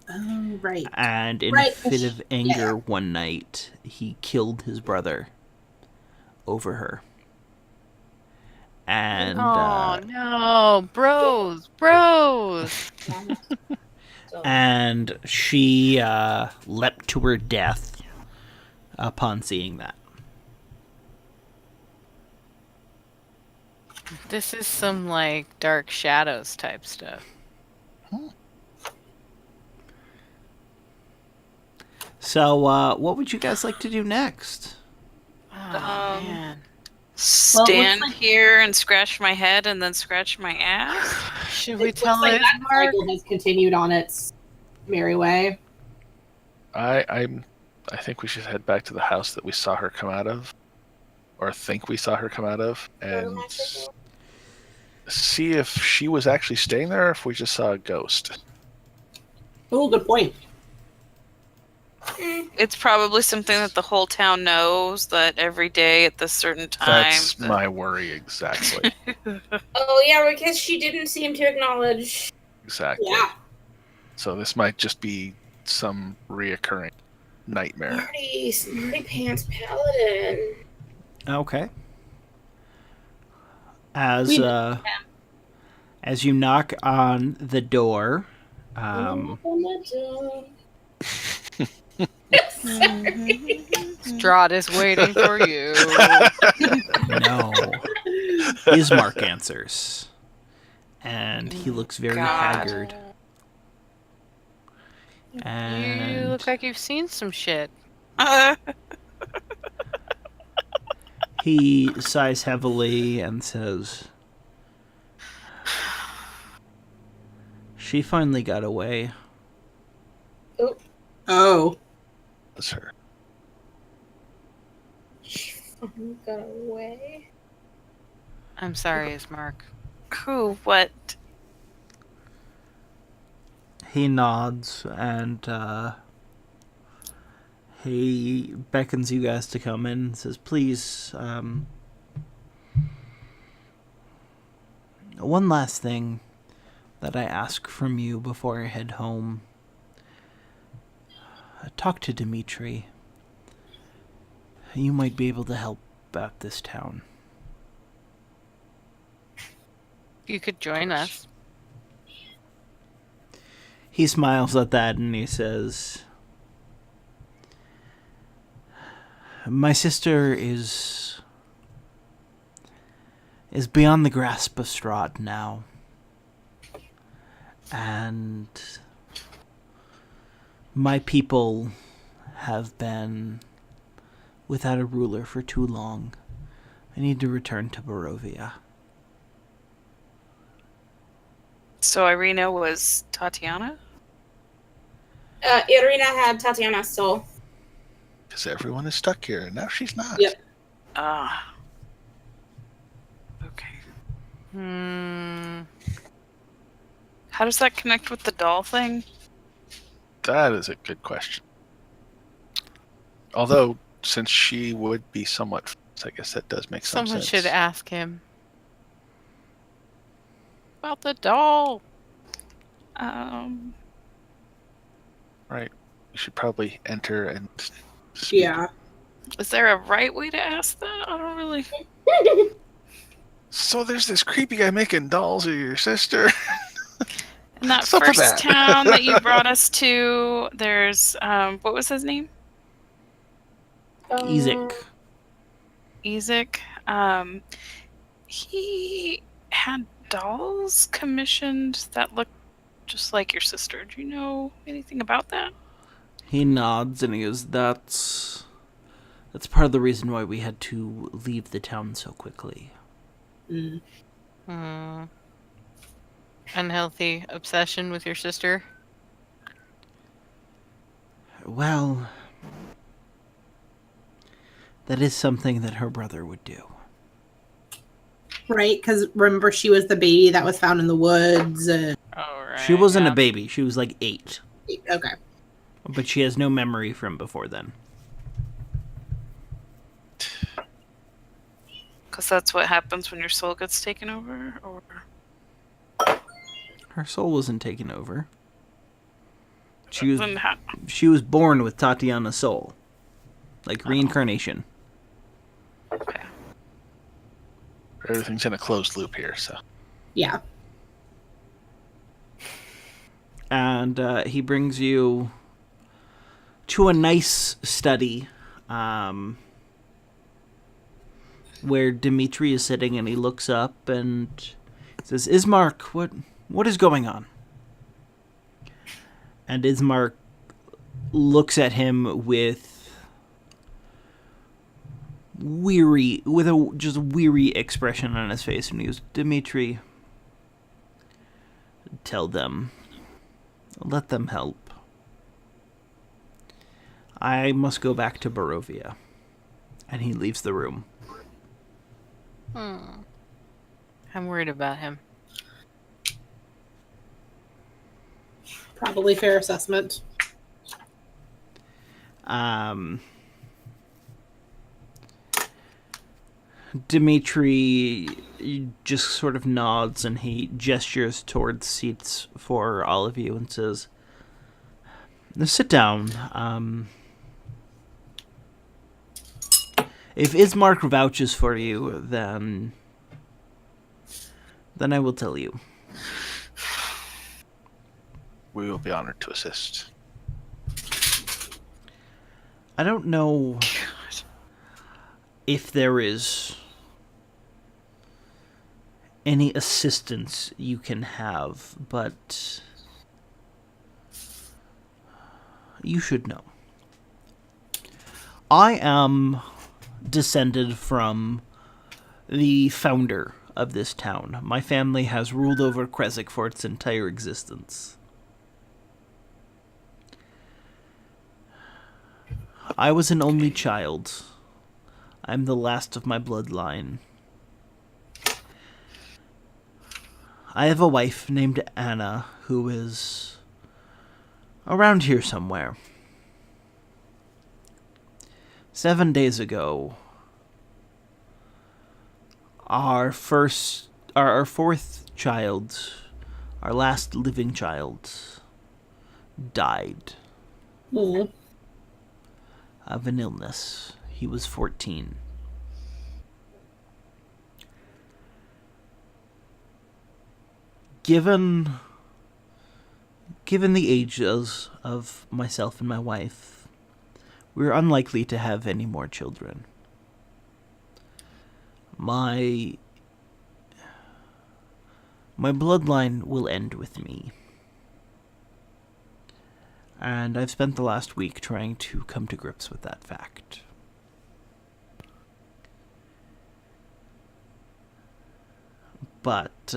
Oh, right. And in a Right. fit of anger one night, he killed his brother over her. And Oh no, bros. and she leapt to her death upon seeing that. This is some like Dark Shadows type stuff. So, what would you guys like to do next? Oh man. Stand like- here and scratch my head and then scratch my ass? Should we It tell looks like that Ismark? cycle has continued on its merry way. I think we should head back to the house that we saw her come out of, or think we saw her come out of, and see if she was actually staying there, or if we just saw a ghost. Oh, good point. It's probably something that the whole town knows, that every day at this certain time. That's my worry, exactly. Oh yeah, because she didn't seem to acknowledge. Exactly. Yeah. So this might just be some reoccurring nightmare. Smarty Pants Paladin. Okay. As We- as you knock on the door, On the door. Strahd is waiting for you. no, Ismark answers, and he looks very God. haggard. You And look like you've seen some shit. he sighs heavily and says, "She finally got away." Oh. That's her. She fucking got away. I'm sorry, Ismark. Who? What? He nods and he beckons you guys to come in and says, "Please, one last thing that I ask from you before I head home. Talk to Dimitri. You might be able to help out this town." You could join us. He smiles at that and he says, "My sister is beyond the grasp of Strahd now. And my people have been without a ruler for too long. I need to return to Barovia." So Irena was Tatiana? Irena had Tatiana's soul. Because everyone is stuck here, and now she's not. Yep. Ah. Okay. How does that connect with the doll thing? That is a good question. Although, since she would be somewhat famous, I guess that does make some Someone sense. should ask him about the doll. Right. We should probably enter and speak. Yeah. Is there a right way to ask that? I don't really. So there's this creepy guy making dolls of your sister. In that What's up with first that? town that you brought us to, there's what was his name? Ezek. Ezek. He had dolls commissioned that looked just like your sister. Do you know anything about that? He nods and he goes, That's part of the reason why we had to leave the town so quickly. Unhealthy obsession with your sister? Well, that is something that her brother would do. Right, because remember she was the baby that was found in the woods. Oh, right. She wasn't a baby. She was like 8. Okay. But she has no memory from before then. Because that's what happens when your soul gets taken over, or Her soul wasn't taken over. She then was born with Tatiana's soul. Like reincarnation. okay. Everything's in a closed loop here, so. Yeah. And he brings you to a nice study where Dimitri is sitting, and he looks up and says, Ismark, what is going on? And Ismark looks at him with a just weary expression on his face, and he goes, Dimitri, tell them. Let them help. I must go back to Barovia. And he leaves the room. I'm worried about him. Probably fair assessment. Dimitri just sort of nods and he gestures towards seats for all of you and says, sit down. If Ismark vouches for you, then I will tell you. We will be honored to assist. I don't know if there is any assistance you can have, but you should know. I am descended from the founder of this town. My family has ruled over Krezk for its entire existence. I was an only child. I'm the last of my bloodline. I have a wife named Anna who is around here somewhere. 7 days ago, our fourth child, our last living child, died of an illness. He was 14. Given the ages of myself and my wife, we're unlikely to have any more children. My bloodline will end with me. And I've spent the last week trying to come to grips with that fact. But,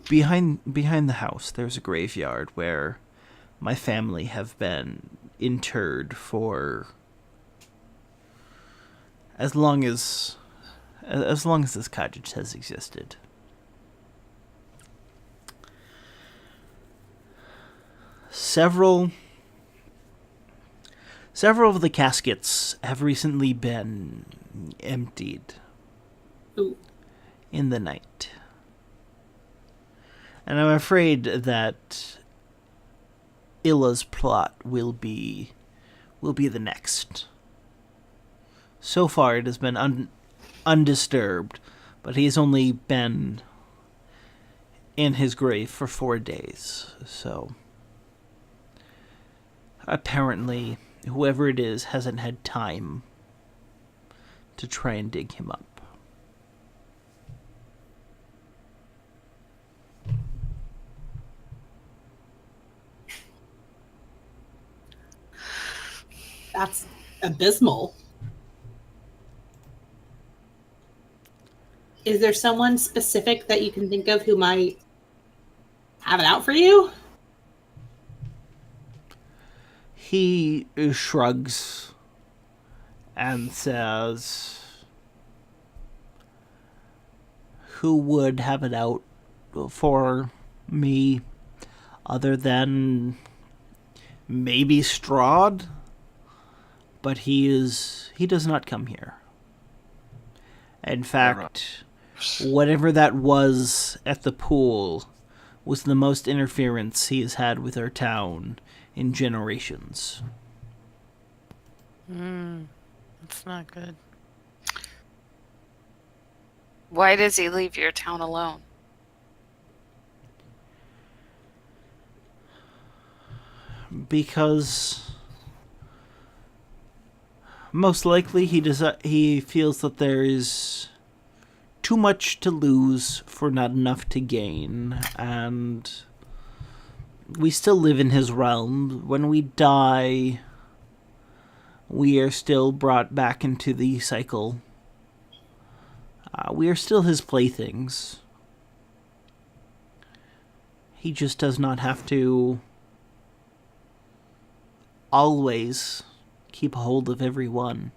behind the house, there's a graveyard where my family have been interred for as long as this cottage has existed. Several of the caskets have recently been emptied Ooh. in the night. And I'm afraid that Illa's plot will be the next. So far, it has been undisturbed, but he's only been in his grave for 4 days. So apparently, whoever it is hasn't had time to try and dig him up. That's abysmal. Is there someone specific that you can think of who might have it out for you? He shrugs and says, who would have it out for me other than maybe Strahd? But he does not come here. In fact, whatever that was at the pool was the most interference he has had with our town in generations. That's not good. Why does he leave your town alone? Because most likely he feels that there is too much to lose for not enough to gain, and we still live in his realm. When we die, we are still brought back into the cycle. We are still his playthings. He just does not have to always keep a hold of every one.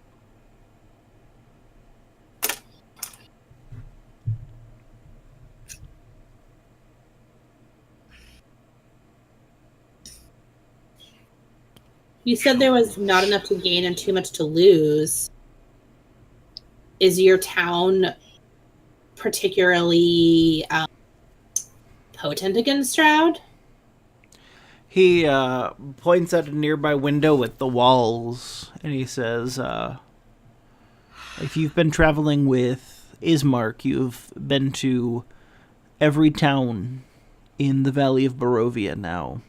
You said there was not enough to gain and too much to lose. Is your town particularly potent against Strahd? He points at a nearby window at the walls, and he says, if you've been traveling with Ismark, you've been to every town in the Valley of Barovia now.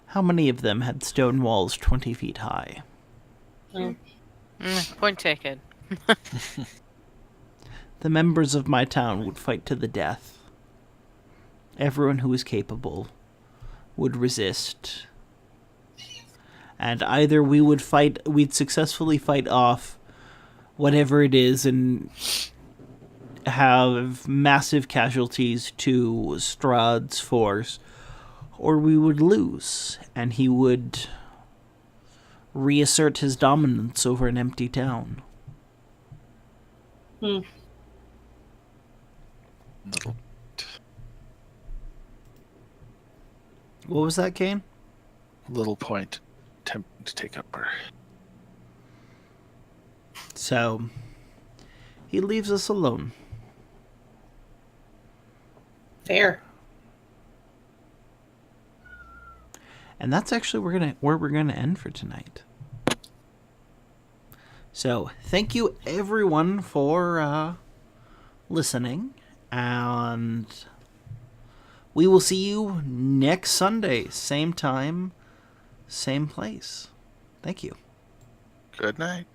How many of them had stone walls 20 feet high? Point taken. The members of my town would fight to the death. Everyone who is capable would resist. And either we'd successfully fight off whatever it is and have massive casualties to Strahd's force, or we would lose, and he would reassert his dominance over an empty town. Little. What was that, Kane? Little point attempting to take up her. So, he leaves us alone. Fair. And that's actually where we're gonna end for tonight. So, thank you everyone for listening, and we will see you next Sunday, same time, same place. Thank you. Good night.